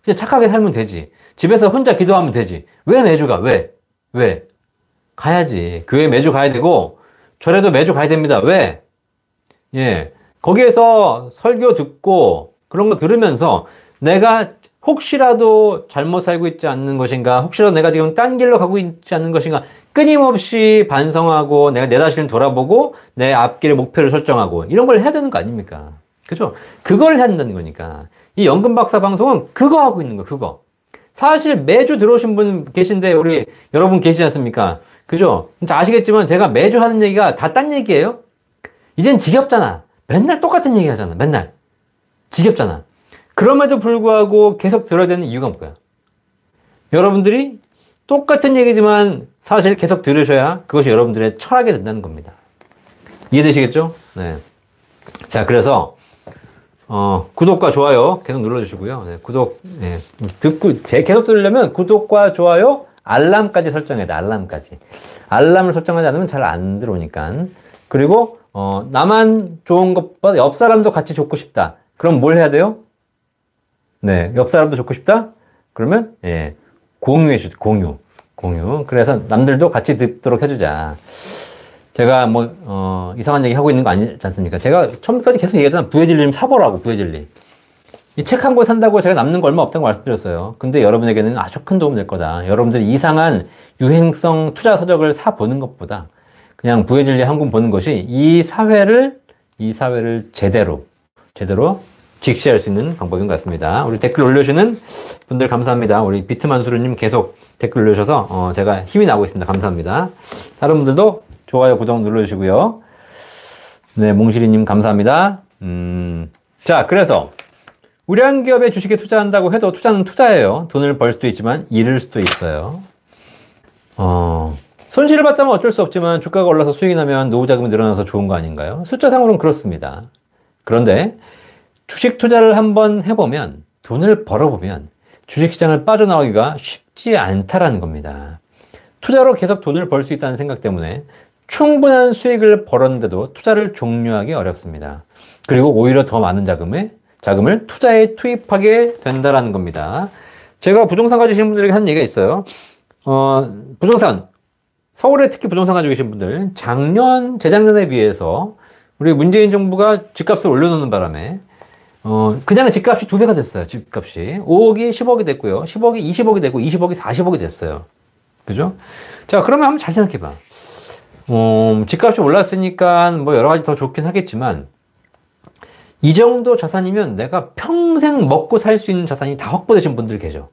그냥 착하게 살면 되지. 집에서 혼자 기도하면 되지. 왜 매주 가? 왜? 가야지. 교회 매주 가야 되고 절에도 매주 가야 됩니다. 왜? 예. 거기에서 설교 듣고 그런 거 들으면서 내가 혹시라도 잘못 살고 있지 않는 것인가? 혹시라도 내가 지금 딴 길로 가고 있지 않는 것인가? 끊임없이 반성하고 내가 내 자신을 돌아보고 내 앞길의 목표를 설정하고 이런 걸 해야 되는 거 아닙니까? 그죠? 그걸 해야 된다는 거니까. 이 연금박사 방송은 그거 하고 있는 거, 그거. 사실 매주 들어오신 분 계신데 우리 여러분 계시지 않습니까? 그죠? 진짜 아시겠지만 제가 매주 하는 얘기가 다 딴 얘기예요? 이젠 지겹잖아. 맨날 똑같은 얘기 하잖아. 맨날. 지겹잖아. 그럼에도 불구하고 계속 들어야 되는 이유가 뭐야? 여러분들이 똑같은 얘기지만 사실 계속 들으셔야 그것이 여러분들의 철학이 된다는 겁니다. 이해되시겠죠? 네. 자, 그래서 구독과 좋아요 계속 눌러주시고요. 네, 구독, 네, 계속 들으려면 구독과 좋아요, 알람까지 설정해야 돼, 알람까지. 알람을 설정하지 않으면 잘 안 들어오니까. 그리고, 나만 좋은 것보다 옆 사람도 같이 좋고 싶다. 그럼 뭘 해야 돼요? 네, 옆 사람도 좋고 싶다? 그러면, 예, 공유해주자, 공유. 그래서 남들도 같이 듣도록 해주자. 제가 뭐, 이상한 얘기 하고 있는 거 아니지 않습니까? 제가 처음까지 계속 얘기하잖아. 부해진리 좀 사보라고, 부해진리. 이 책 한 권 산다고 제가 남는 거 얼마 없다고 말씀드렸어요. 근데 여러분에게는 아주 큰 도움 될 거다. 여러분들이 이상한 유행성 투자 서적을 사보는 것보다 그냥 부해진리 한 권 보는 것이 이 사회를 제대로 직시할 수 있는 방법인 것 같습니다. 우리 댓글 올려주시는 분들 감사합니다. 우리 비트만수르님 계속 댓글 올려주셔서 제가 힘이 나고 있습니다. 감사합니다. 다른 분들도 좋아요, 구독 눌러주시고요. 네, 몽실이님 감사합니다. 자, 그래서 우량 기업의 주식에 투자한다고 해도 투자는 투자예요. 돈을 벌 수도 있지만 잃을 수도 있어요. 손실을 봤다면 어쩔 수 없지만 주가가 올라서 수익이 나면 노후 자금이 늘어나서 좋은 거 아닌가요? 숫자상으로는 그렇습니다. 그런데 주식 투자를 한번 해보면, 돈을 벌어보면 주식시장을 빠져나오기가 쉽지 않다라는 겁니다. 투자로 계속 돈을 벌 수 있다는 생각 때문에 충분한 수익을 벌었는데도 투자를 종료하기 어렵습니다. 그리고 오히려 더 많은 자금을 투자에 투입하게 된다는 겁니다. 제가 부동산 가지신 분들에게 한 얘기가 있어요. 부동산, 서울에 특히 부동산 가지고 계신 분들, 재작년에 비해서 우리 문재인 정부가 집값을 올려놓는 바람에 그냥 집값이 2배가 됐어요. 집값이 5억이 10억이 됐고요. 10억이 20억이 되고 20억이 40억이 됐어요. 그죠? 자, 그러면 한번 잘 생각해 봐. 집값이 올랐으니까 뭐 여러 가지 더 좋긴 하겠지만 이 정도 자산이면 내가 평생 먹고 살 수 있는 자산이 다 확보되신 분들 계셔.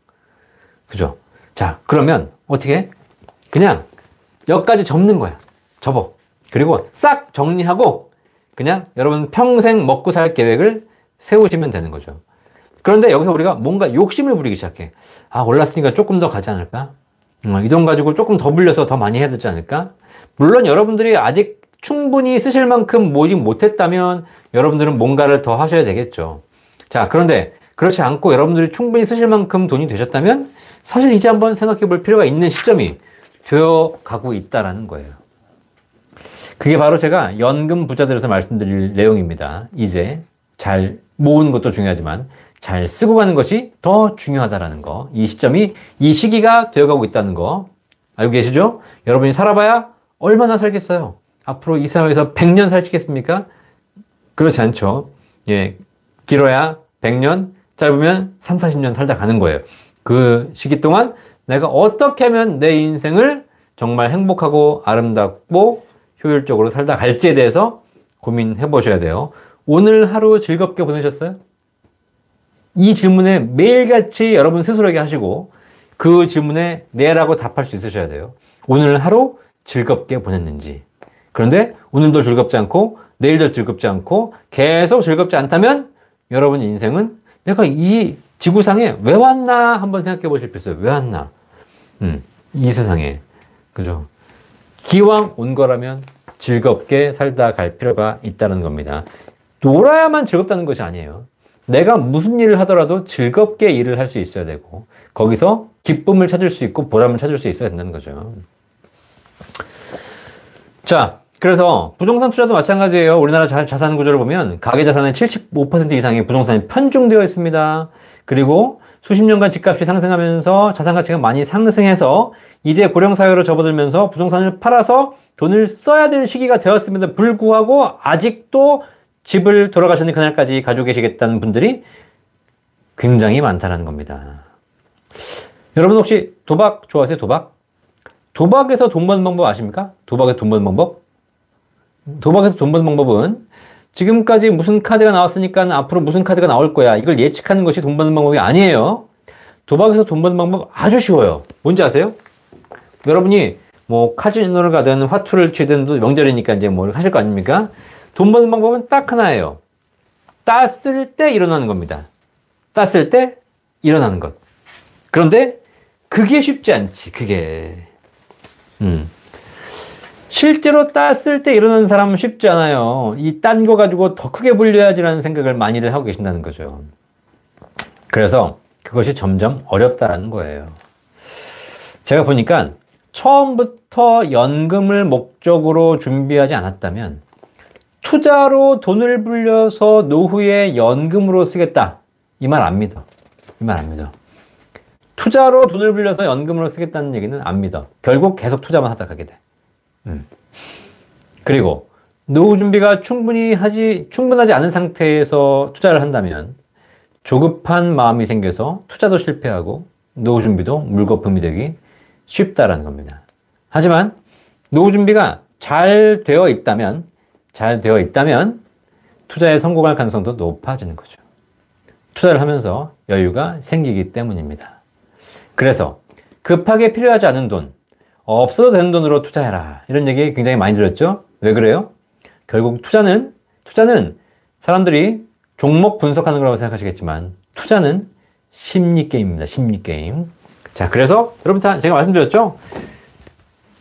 그죠? 자, 그러면 어떻게? 그냥 여기까지 접는 거야. 접어. 그리고 싹 정리하고 그냥 여러분 평생 먹고 살 계획을 세우시면 되는 거죠. 그런데 여기서 우리가 뭔가 욕심을 부리기 시작해. 아, 올랐으니까 조금 더 가지 않을까? 이 돈 가지고 조금 더 불려서 더 많이 해야 되지 않을까? 물론 여러분들이 아직 충분히 쓰실 만큼 모으지 못했다면 여러분들은 뭔가를 더 하셔야 되겠죠. 자, 그런데 그렇지 않고 여러분들이 충분히 쓰실 만큼 돈이 되셨다면 사실 이제 한번 생각해 볼 필요가 있는 시점이 되어 가고 있다라는 거예요. 그게 바로 제가 연금 부자들에서 말씀드릴 내용입니다. 이제 잘 모으는 것도 중요하지만 잘 쓰고 가는 것이 더 중요하다라는 거. 이 시기가 되어가고 있다는 거. 알고 계시죠? 여러분이 살아봐야 얼마나 살겠어요? 앞으로 이 사회에서 100년 살겠습니까? 그렇지 않죠. 예. 길어야 100년, 짧으면 3, 40년 살다 가는 거예요. 그 시기 동안 내가 어떻게 하면 내 인생을 정말 행복하고 아름답고 효율적으로 살다 갈지에 대해서 고민해 보셔야 돼요. 오늘 하루 즐겁게 보내셨어요? 이 질문에 매일같이 여러분 스스로에게 하시고 그 질문에 네라고 답할 수 있으셔야 돼요. 오늘 하루 즐겁게 보냈는지. 그런데 오늘도 즐겁지 않고 내일도 즐겁지 않고 계속 즐겁지 않다면 여러분 인생은 내가 이 지구상에 왜 왔나 한번 생각해 보실 필요 있어요. 왜 왔나? 이 세상에. 그죠? 기왕 온 거라면 즐겁게 살다 갈 필요가 있다는 겁니다. 놀아야만 즐겁다는 것이 아니에요. 내가 무슨 일을 하더라도 즐겁게 일을 할 수 있어야 되고 거기서 기쁨을 찾을 수 있고 보람을 찾을 수 있어야 된다는 거죠. 자, 그래서 부동산 투자도 마찬가지예요. 우리나라 자산 구조를 보면 가계자산의 75% 이상이 부동산에 편중되어 있습니다. 그리고 수십 년간 집값이 상승하면서 자산 가치가 많이 상승해서 이제 고령사회로 접어들면서 부동산을 팔아서 돈을 써야 될 시기가 되었음에도 불구하고 아직도 집을 돌아가시는 그날까지 가지고 계시겠다는 분들이 굉장히 많다는 겁니다. 여러분 혹시 도박 좋아하세요? 도박에서 돈 버는 방법 아십니까? 도박에서 돈 버는 방법? 도박에서 돈 버는 방법은 지금까지 무슨 카드가 나왔으니까 앞으로 무슨 카드가 나올 거야. 이걸 예측하는 것이 돈 버는 방법이 아니에요. 도박에서 돈 버는 방법 아주 쉬워요. 뭔지 아세요? 여러분이 뭐 카지노를 가든 화투를 치든 또 명절이니까 이제 뭘 하실 거 아닙니까? 돈 버는 방법은 딱 하나예요. 땄을 때 일어나는 겁니다. 땄을 때 일어나는 것. 그런데 그게 쉽지 않지. 그게. 실제로 땄을 때 일어나는 사람은 쉽지 않아요. 이 딴 거 가지고 더 크게 불려야지라는 생각을 많이들 하고 계신다는 거죠. 그래서 그것이 점점 어렵다라는 거예요. 제가 보니까 처음부터 연금을 목적으로 준비하지 않았다면 투자로 돈을 불려서 노후에 연금으로 쓰겠다. 이 말 안 믿어. 이 말 안 믿어. 투자로 돈을 불려서 연금으로 쓰겠다는 얘기는 안 믿어. 결국 계속 투자만 하다 가게 돼. 그리고 노후 준비가 충분하지 않은 상태에서 투자를 한다면 조급한 마음이 생겨서 투자도 실패하고 노후 준비도 물거품이 되기 쉽다라는 겁니다. 하지만 노후 준비가 잘 되어 있다면 투자에 성공할 가능성도 높아지는 거죠. 투자를 하면서 여유가 생기기 때문입니다. 그래서 급하게 필요하지 않은 돈, 없어도 되는 돈으로 투자해라. 이런 얘기 굉장히 많이 들었죠? 왜 그래요? 결국 투자는 사람들이 종목 분석하는 거라고 생각하시겠지만 투자는 심리 게임입니다. 심리 게임. 자, 그래서 여러분 다 제가 말씀드렸죠?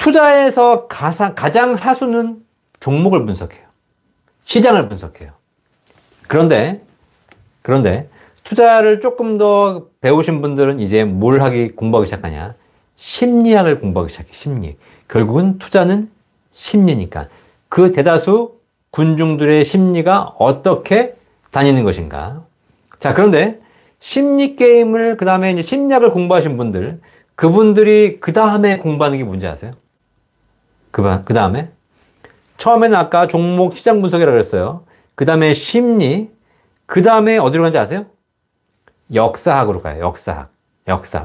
투자에서 가장 하수는 종목을 분석해요. 시장을 분석해요. 그런데 투자를 조금 더 배우신 분들은 이제 뭘 공부하기 시작하냐? 심리학을 공부하기 시작해. 심리. 결국은 투자는 심리니까. 그 대다수 군중들의 심리가 어떻게 다니는 것인가? 자, 그런데 심리 게임을, 그 다음에 이제 심리학을 공부하신 분들, 그분들이 그 다음에 공부하는 게 뭔지 아세요? 그 다음에? 처음에는 아까 종목 시장 분석이라고 그랬어요. 그 다음에 심리, 그 다음에 어디로 가는지 아세요? 역사학으로 가요. 역사.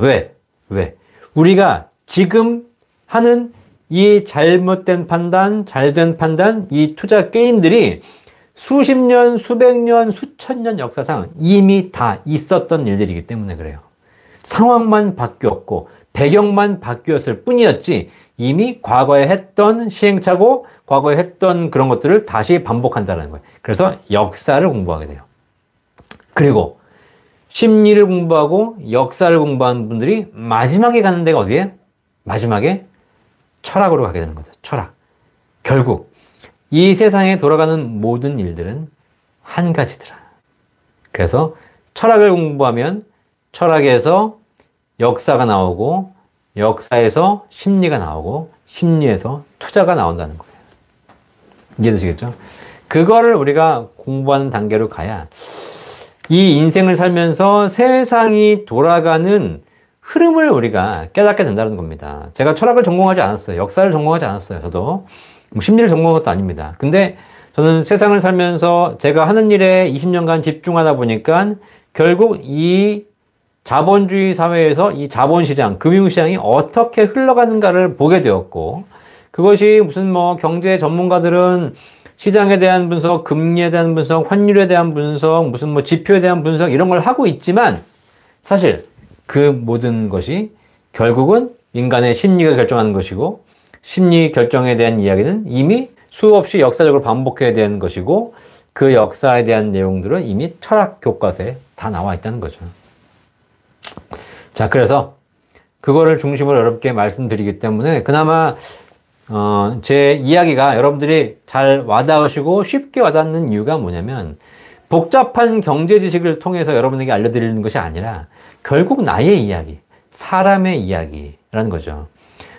왜? 우리가 지금 하는 이 잘못된 판단, 잘된 판단, 이 투자 게임들이 수십 년, 수백 년, 수천 년 역사상 이미 다 있었던 일들이기 때문에 그래요. 상황만 바뀌었고 배경만 바뀌었을 뿐이었지 이미 과거에 했던 시행착오, 과거에 했던 그런 것들을 다시 반복한다는 거예요. 그래서 역사를 공부하게 돼요. 그리고 심리를 공부하고 역사를 공부하는 분들이 마지막에 가는 데가 어디예요? 마지막에 철학으로 가게 되는 거죠. 철학. 결국 이 세상에 돌아가는 모든 일들은 한 가지더라. 그래서 철학을 공부하면 철학에서 역사가 나오고 역사에서 심리가 나오고 심리에서 투자가 나온다는 거예요. 이해되시겠죠? 그거를 우리가 공부하는 단계로 가야 이 인생을 살면서 세상이 돌아가는 흐름을 우리가 깨닫게 된다는 겁니다. 제가 철학을 전공하지 않았어요. 역사를 전공하지 않았어요. 저도 심리를 전공한 것도 아닙니다. 근데 저는 세상을 살면서 제가 하는 일에 20년간 집중하다 보니까 결국 이 자본주의 사회에서 이 자본시장, 금융시장이 어떻게 흘러가는가를 보게 되었고, 그것이 무슨 경제 전문가들은 시장에 대한 분석, 금리에 대한 분석, 환율에 대한 분석, 무슨 지표에 대한 분석 이런 걸 하고 있지만 사실 그 모든 것이 결국은 인간의 심리가 결정하는 것이고 심리 결정에 대한 이야기는 이미 수없이 역사적으로 반복해야 되는 것이고 그 역사에 대한 내용들은 이미 철학 교과서에 다 나와 있다는 거죠. 자, 그래서 그거를 중심으로 여러분께 말씀드리기 때문에 그나마 제 이야기가 여러분들이 잘 와닿으시고 쉽게 와닿는 이유가 뭐냐면 복잡한 경제 지식을 통해서 여러분에게 알려드리는 것이 아니라 결국 나의 이야기, 사람의 이야기라는 거죠.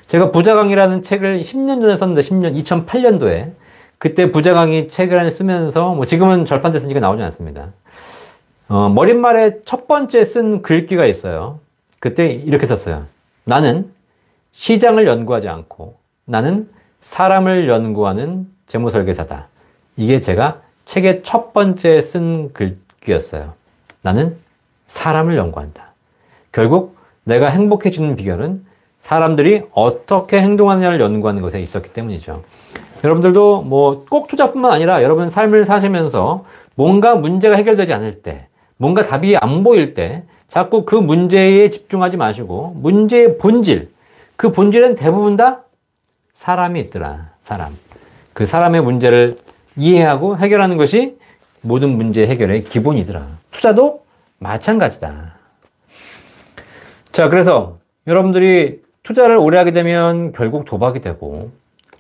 제가 부자강이라는 책을 10년 전에 썼는데 2008년도에 그때 부자강의 책을 쓰면서 지금은 절판됐으니까 지가 나오지 않습니다. 머릿말에 첫 번째 쓴 글귀가 있어요. 그때 이렇게 썼어요. 나는 시장을 연구하지 않고 나는 사람을 연구하는 재무설계사다. 이게 제가 책의 첫 번째 쓴 글귀였어요. 나는 사람을 연구한다. 결국 내가 행복해지는 비결은 사람들이 어떻게 행동하느냐를 연구하는 것에 있었기 때문이죠. 여러분들도 꼭 투자뿐만 아니라 여러분 삶을 사시면서 뭔가 문제가 해결되지 않을 때, 뭔가 답이 안 보일 때 자꾸 그 문제에 집중하지 마시고 문제의 본질, 그 본질은 대부분 다 사람이 있더라. 사람. 그 사람의 문제를 이해하고 해결하는 것이 모든 문제 해결의 기본이더라. 투자도 마찬가지다. 자, 그래서 여러분들이 투자를 오래 하게 되면 결국 도박이 되고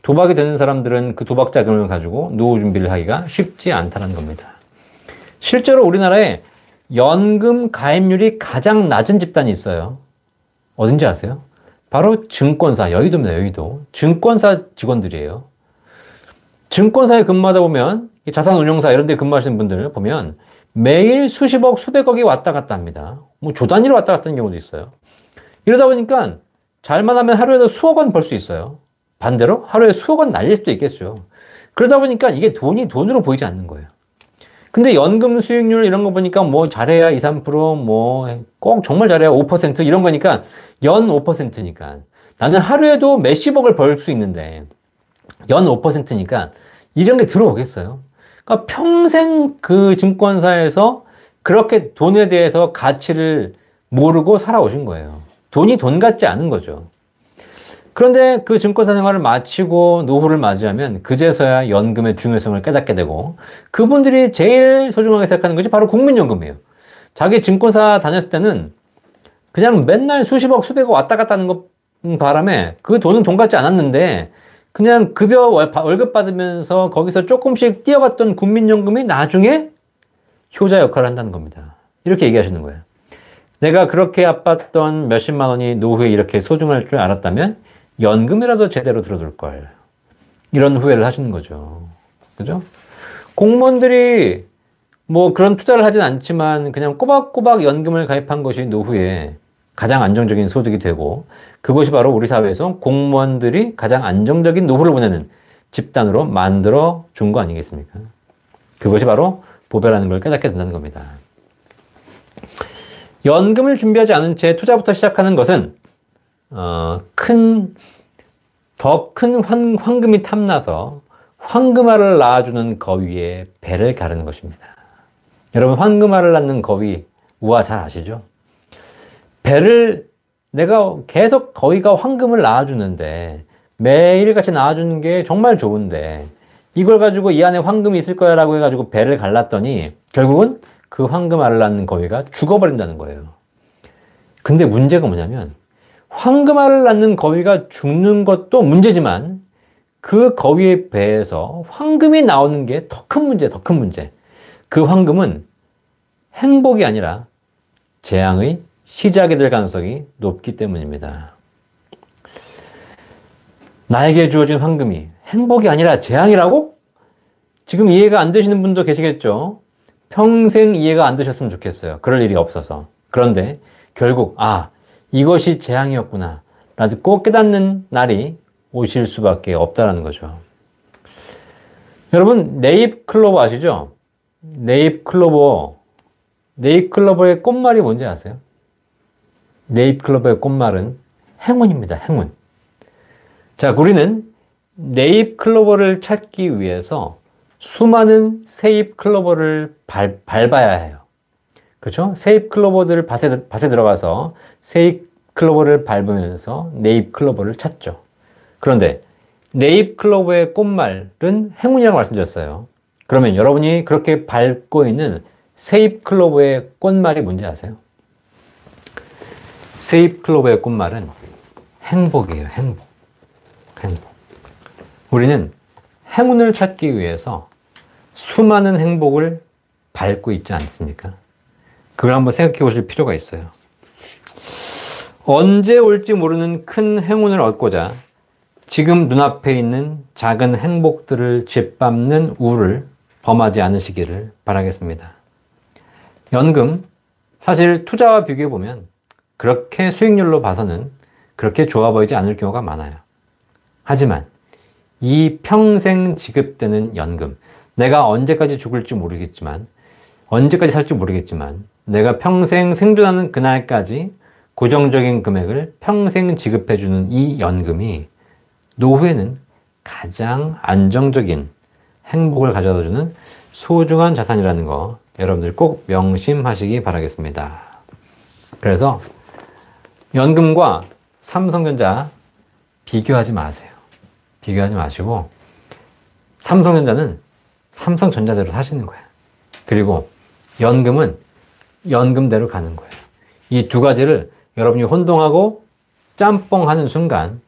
도박이 되는 사람들은 그 도박 자금을 가지고 노후 준비를 하기가 쉽지 않다는 겁니다. 실제로 우리나라에 연금 가입률이 가장 낮은 집단이 있어요. 어딘지 아세요? 바로 증권사, 여의도입니다. 여의도. 증권사 직원들이에요. 증권사에 근무하다 보면 자산운용사 이런 데 근무하시는 분들 보면 매일 수십억, 수백억이 왔다 갔다 합니다. 조 단위로 왔다 갔다 하는 경우도 있어요. 이러다 보니까 잘만 하면 하루에도 수억 원 벌 수 있어요. 반대로 하루에 수억 원 날릴 수도 있겠죠. 그러다 보니까 이게 돈이 돈으로 보이지 않는 거예요. 근데 연금 수익률 이런 거 보니까 잘해야 2, 3%, 꼭 정말 잘해야 5% 이런 거니까 연 5%니까 나는 하루에도 몇십억을 벌 수 있는데 연 5%니까 이런 게 들어오겠어요. 그러니까 평생 그 증권사에서 그렇게 돈에 대해서 가치를 모르고 살아오신 거예요. 돈이 돈 같지 않은 거죠. 그런데 그 증권사 생활을 마치고 노후를 맞이하면 그제서야 연금의 중요성을 깨닫게 되고 그분들이 제일 소중하게 생각하는 것이 바로 국민연금이에요. 자기 증권사 다녔을 때는 그냥 맨날 수십억, 수백억 왔다 갔다 하는 거 바람에 그 돈은 돈 같지 않았는데 그냥 급여 월급 받으면서 거기서 조금씩 뛰어갔던 국민연금이 나중에 효자 역할을 한다는 겁니다. 이렇게 얘기하시는 거예요. 내가 그렇게 아팠던 몇십만 원이 노후에 이렇게 소중할 줄 알았다면 연금이라도 제대로 들어둘 걸. 이런 후회를 하시는 거죠. 그죠? 공무원들이 뭐 그런 투자를 하진 않지만 그냥 꼬박꼬박 연금을 가입한 것이 노후에 가장 안정적인 소득이 되고 그것이 바로 우리 사회에서 공무원들이 가장 안정적인 노후를 보내는 집단으로 만들어 준 거 아니겠습니까? 그것이 바로 보배라는 걸 깨닫게 된다는 겁니다. 연금을 준비하지 않은 채 투자부터 시작하는 것은 더 큰 황금이 탐나서 황금알을 낳아주는 거위에 배를 가르는 것입니다. 여러분 황금알을 낳는 거위 우화 잘 아시죠? 배를 내가 계속 거위가 황금을 낳아주는데 매일같이 낳아주는 게 정말 좋은데 이걸 가지고 이 안에 황금이 있을 거야 라고 해가지고 배를 갈랐더니 결국은 그 황금알을 낳는 거위가 죽어버린다는 거예요. 근데 문제가 뭐냐면 황금알을 낳는 거위가 죽는 것도 문제지만 그 거위의 배에서 황금이 나오는 게 더 큰 문제, 더 큰 문제. 그 황금은 행복이 아니라 재앙의 시작이 될 가능성이 높기 때문입니다. 나에게 주어진 황금이 행복이 아니라 재앙이라고? 지금 이해가 안 되시는 분도 계시겠죠? 평생 이해가 안 되셨으면 좋겠어요. 그럴 일이 없어서. 그런데 결국 이것이 재앙이었구나 라고 꼭 깨닫는 날이 오실 수밖에 없다는 거죠. 여러분 네잎 클로버 아시죠? 네잎 클로버의 꽃말이 뭔지 아세요? 네잎 클로버의 꽃말은 행운입니다. 행운. 자, 우리는 네잎 클로버를 찾기 위해서 수많은 새잎 클로버를 밟아야 해요. 그렇죠? 새잎 클로버들 밭에 들어가서 새잎 클로버를 밟으면서 네잎 클로버를 찾죠. 그런데 네잎 클로버의 꽃말은 행운이라고 말씀드렸어요. 그러면 여러분이 그렇게 밟고 있는 새잎 클로버의 꽃말이 뭔지 아세요? 새잎 클로버의 꽃말은 행복이에요. 행복. 우리는 행운을 찾기 위해서 수많은 행복을 밟고 있지 않습니까? 그걸 한번 생각해 보실 필요가 있어요. 언제 올지 모르는 큰 행운을 얻고자 지금 눈앞에 있는 작은 행복들을 짓밟는 우를 범하지 않으시기를 바라겠습니다. 연금, 사실 투자와 비교해 보면 그렇게 수익률로 봐서는 그렇게 좋아 보이지 않을 경우가 많아요. 하지만 이 평생 지급되는 연금, 내가 언제까지 죽을지 모르겠지만, 언제까지 살지 모르겠지만, 내가 평생 생존하는 그날까지 고정적인 금액을 평생 지급해주는 이 연금이 노후에는 가장 안정적인 행복을 가져다주는 소중한 자산이라는 거 여러분들 꼭 명심하시기 바라겠습니다. 그래서 연금과 삼성전자 비교하지 마세요. 비교하지 마시고 삼성전자는 삼성전자대로 사시는 거예요. 그리고 연금은 연금대로 가는 거예요. 이 두 가지를 여러분이 혼동하고 짬뽕하는 순간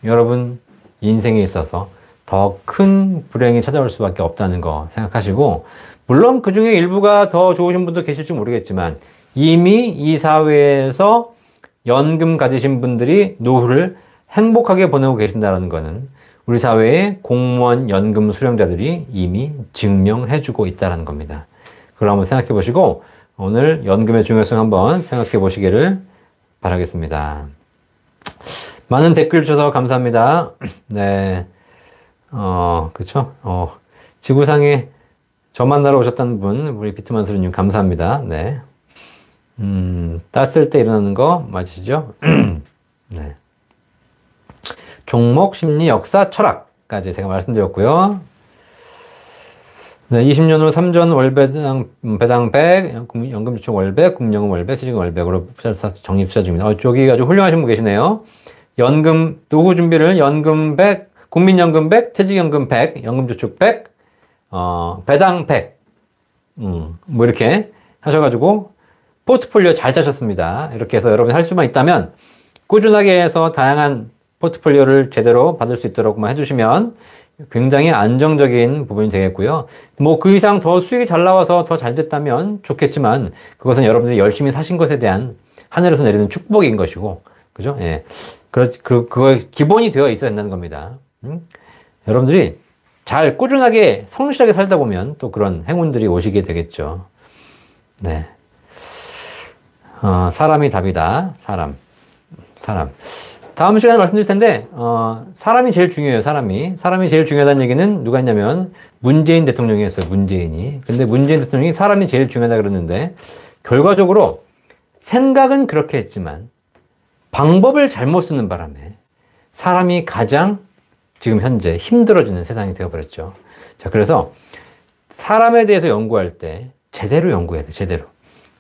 여러분 인생에 있어서 더 큰 불행이 찾아올 수밖에 없다는 거 생각하시고, 물론 그 중에 일부가 더 좋으신 분도 계실지 모르겠지만 이미 이 사회에서 연금 가지신 분들이 노후를 행복하게 보내고 계신다는 거는 우리 사회의 공무원 연금 수령자들이 이미 증명해주고 있다는 겁니다. 그걸 한번 생각해 보시고 오늘 연금의 중요성 한번 생각해 보시기를 바라겠습니다. 많은 댓글 주셔서 감사합니다. 네. 그쵸? 지구상에 저 만나러 오셨다는 분, 우리 비트만스루님 감사합니다. 네. 땄을 때 일어나는 거 맞으시죠? 네. 종목, 심리, 역사, 철학까지 제가 말씀드렸고요. 네, 20년 후 3전 배당 100, 연금저축 월백, 금연금 월백, 퇴직금 월백으로 정립 투자 중입니다. 저기 아주 훌륭하신 분 계시네요. 연금, 노후 준비를 연금 100, 국민연금 100, 퇴직연금 100, 연금저축 100, 배당 100. 뭐 이렇게 하셔가지고 포트폴리오 잘 짜셨습니다. 이렇게 해서 여러분이 할 수만 있다면 꾸준하게 해서 다양한 포트폴리오를 제대로 받을 수 있도록만 해주시면 굉장히 안정적인 부분이 되겠고요. 뭐 그 이상 더 수익이 잘 나와서 더 잘 됐다면 좋겠지만 그것은 여러분들이 열심히 사신 것에 대한 하늘에서 내리는 축복인 것이고, 그죠? 예. 그거 기본이 되어 있어야 된다는 겁니다. 여러분들이 잘 꾸준하게 성실하게 살다 보면 또 그런 행운들이 오시게 되겠죠. 네. 사람이 답이다. 사람. 다음 시간에 말씀드릴 텐데, 사람이 제일 중요해요, 사람이. 사람이 제일 중요하다는 얘기는 누가 했냐면, 문재인 대통령이 했어요, 문재인이. 근데 문재인 대통령이 사람이 제일 중요하다 그러는데, 결과적으로 생각은 그렇게 했지만, 방법을 잘못 쓰는 바람에, 사람이 가장 지금 현재 힘들어지는 세상이 되어버렸죠. 자, 그래서 사람에 대해서 연구할 때, 제대로 연구해야 돼, 제대로.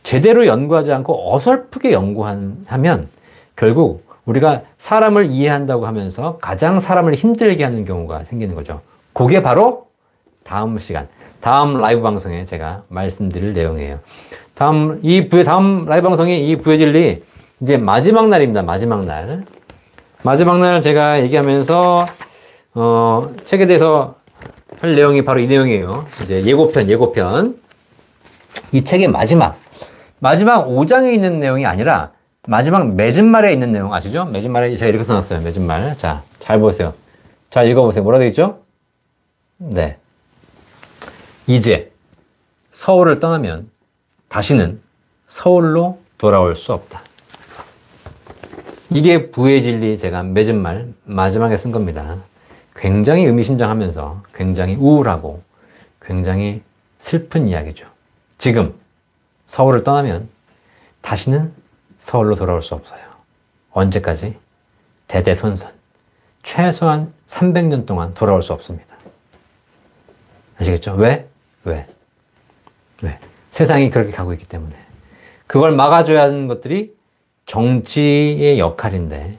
제대로 연구하지 않고 어설프게 연구하면, 결국 우리가 사람을 이해한다고 하면서 가장 사람을 힘들게 하는 경우가 생기는 거죠. 그게 바로 다음 시간, 다음 라이브 방송에 제가 말씀드릴 내용이에요. 다음 라이브 방송이 이 부의 진리 이제 마지막 날입니다. 마지막 날. 마지막 날 제가 얘기하면서 책에 대해서 할 내용이 바로 이 내용이에요. 이제 예고편. 이 책의 마지막 5장에 있는 내용이 아니라 마지막 맺은말에 있는 내용 아시죠? 맺은말에 제가 이렇게 써놨어요. 맺은말. 자, 잘 보세요. 잘 읽어보세요. 뭐라 되어 있죠? 네. 이제 서울을 떠나면 다시는 서울로 돌아올 수 없다. 이게 부의 진리 제가 맺은말 마지막에 쓴 겁니다. 굉장히 의미심장하면서 굉장히 우울하고 굉장히 슬픈 이야기죠. 지금 서울을 떠나면 다시는 서울로 돌아올 수 없어요. 언제까지? 대대손손. 최소한 300년 동안 돌아올 수 없습니다. 아시겠죠? 왜? 세상이 그렇게 가고 있기 때문에. 그걸 막아줘야 하는 것들이 정치의 역할인데,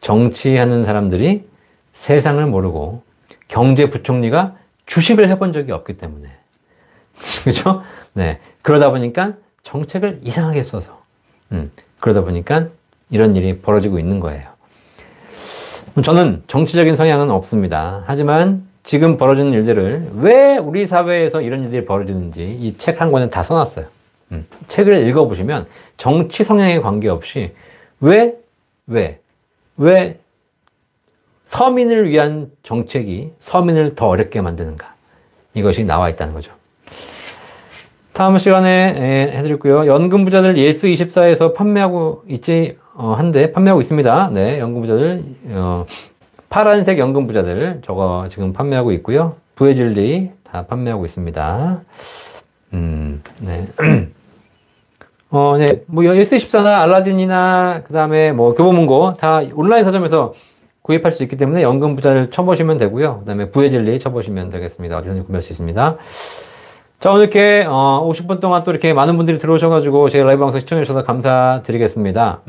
정치하는 사람들이 세상을 모르고 경제부총리가 주식을 해본 적이 없기 때문에. 그렇죠? 네. 그러다 보니까 정책을 이상하게 써서 그러다 보니까 이런 일이 벌어지고 있는 거예요. 저는 정치적인 성향은 없습니다. 하지만 지금 벌어지는 일들을 왜 우리 사회에서 이런 일들이 벌어지는지 이 책 한 권에 다 써놨어요. 책을 읽어보시면 정치 성향에 관계없이 왜 서민을 위한 정책이 서민을 더 어렵게 만드는가, 이것이 나와 있다는 거죠. 다음 시간에 해드렸고요. 연금부자들 예스24에서 판매하고 판매하고 있습니다. 네, 연금부자들, 파란색 연금부자들, 저거 지금 판매하고 있고요. 부의 진리 다 판매하고 있습니다. 네. 네, 뭐, 예스24나 알라딘이나, 그 다음에 뭐, 교보문고 다 온라인 서점에서 구입할 수 있기 때문에 연금부자를 쳐보시면 되고요. 그 다음에 부의 진리 쳐보시면 되겠습니다. 어디서든 구매할 수 있습니다. 자, 오늘 이렇게 50분 동안 또 이렇게 많은 분들이 들어오셔가지고 제 라이브 방송 시청해주셔서 감사드리겠습니다.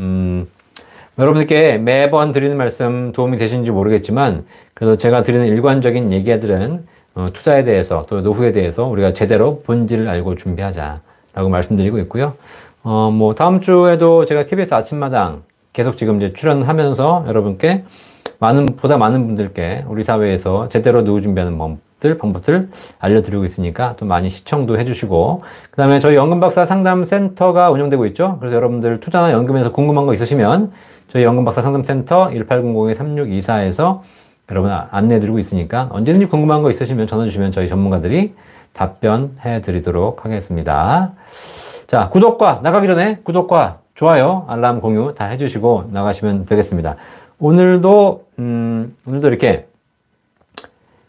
여러분들께 매번 드리는 말씀 도움이 되시는지 모르겠지만, 그래도 제가 드리는 일관적인 얘기들은 투자에 대해서 또 노후에 대해서 우리가 제대로 본질을 알고 준비하자라고 말씀드리고 있고요. 뭐 다음 주에도 제가 KBS 아침마당 계속 지금 이제 출연하면서 여러분께 보다 많은 분들께 우리 사회에서 제대로 노후 준비하는 방법들 알려드리고 있으니까 또 많이 시청도 해주시고, 그 다음에 저희 연금박사 상담센터가 운영되고 있죠. 그래서 여러분들 투자나 연금에서 궁금한 거 있으시면 저희 연금박사 상담센터 1800-3624에서 여러분 안내해드리고 있으니까 언제든지 궁금한 거 있으시면 전화 주시면 저희 전문가들이 답변해 드리도록 하겠습니다. 자, 구독과 나가기 전에 구독과 좋아요, 알람 공유 다 해주시고 나가시면 되겠습니다. 오늘도 이렇게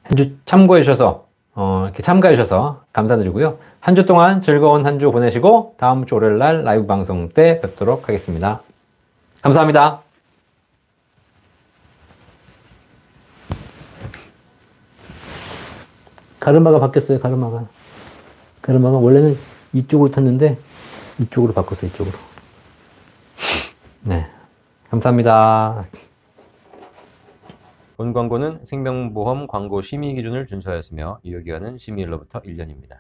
한 주 참고해 주셔서 이렇게 참가해 주셔서 감사드리고요. 한 주 동안 즐거운 한 주 보내시고 다음 주 월요일 날 라이브 방송 때 뵙도록 하겠습니다. 감사합니다. 가르마가 바뀌었어요. 가르마가 원래는 이쪽으로 탔는데 이쪽으로 바꿨어요. 이쪽으로. 네, 감사합니다. 본 광고는 생명보험 광고 심의 기준을 준수하였으며 유효기간은 심의일로부터 1년입니다.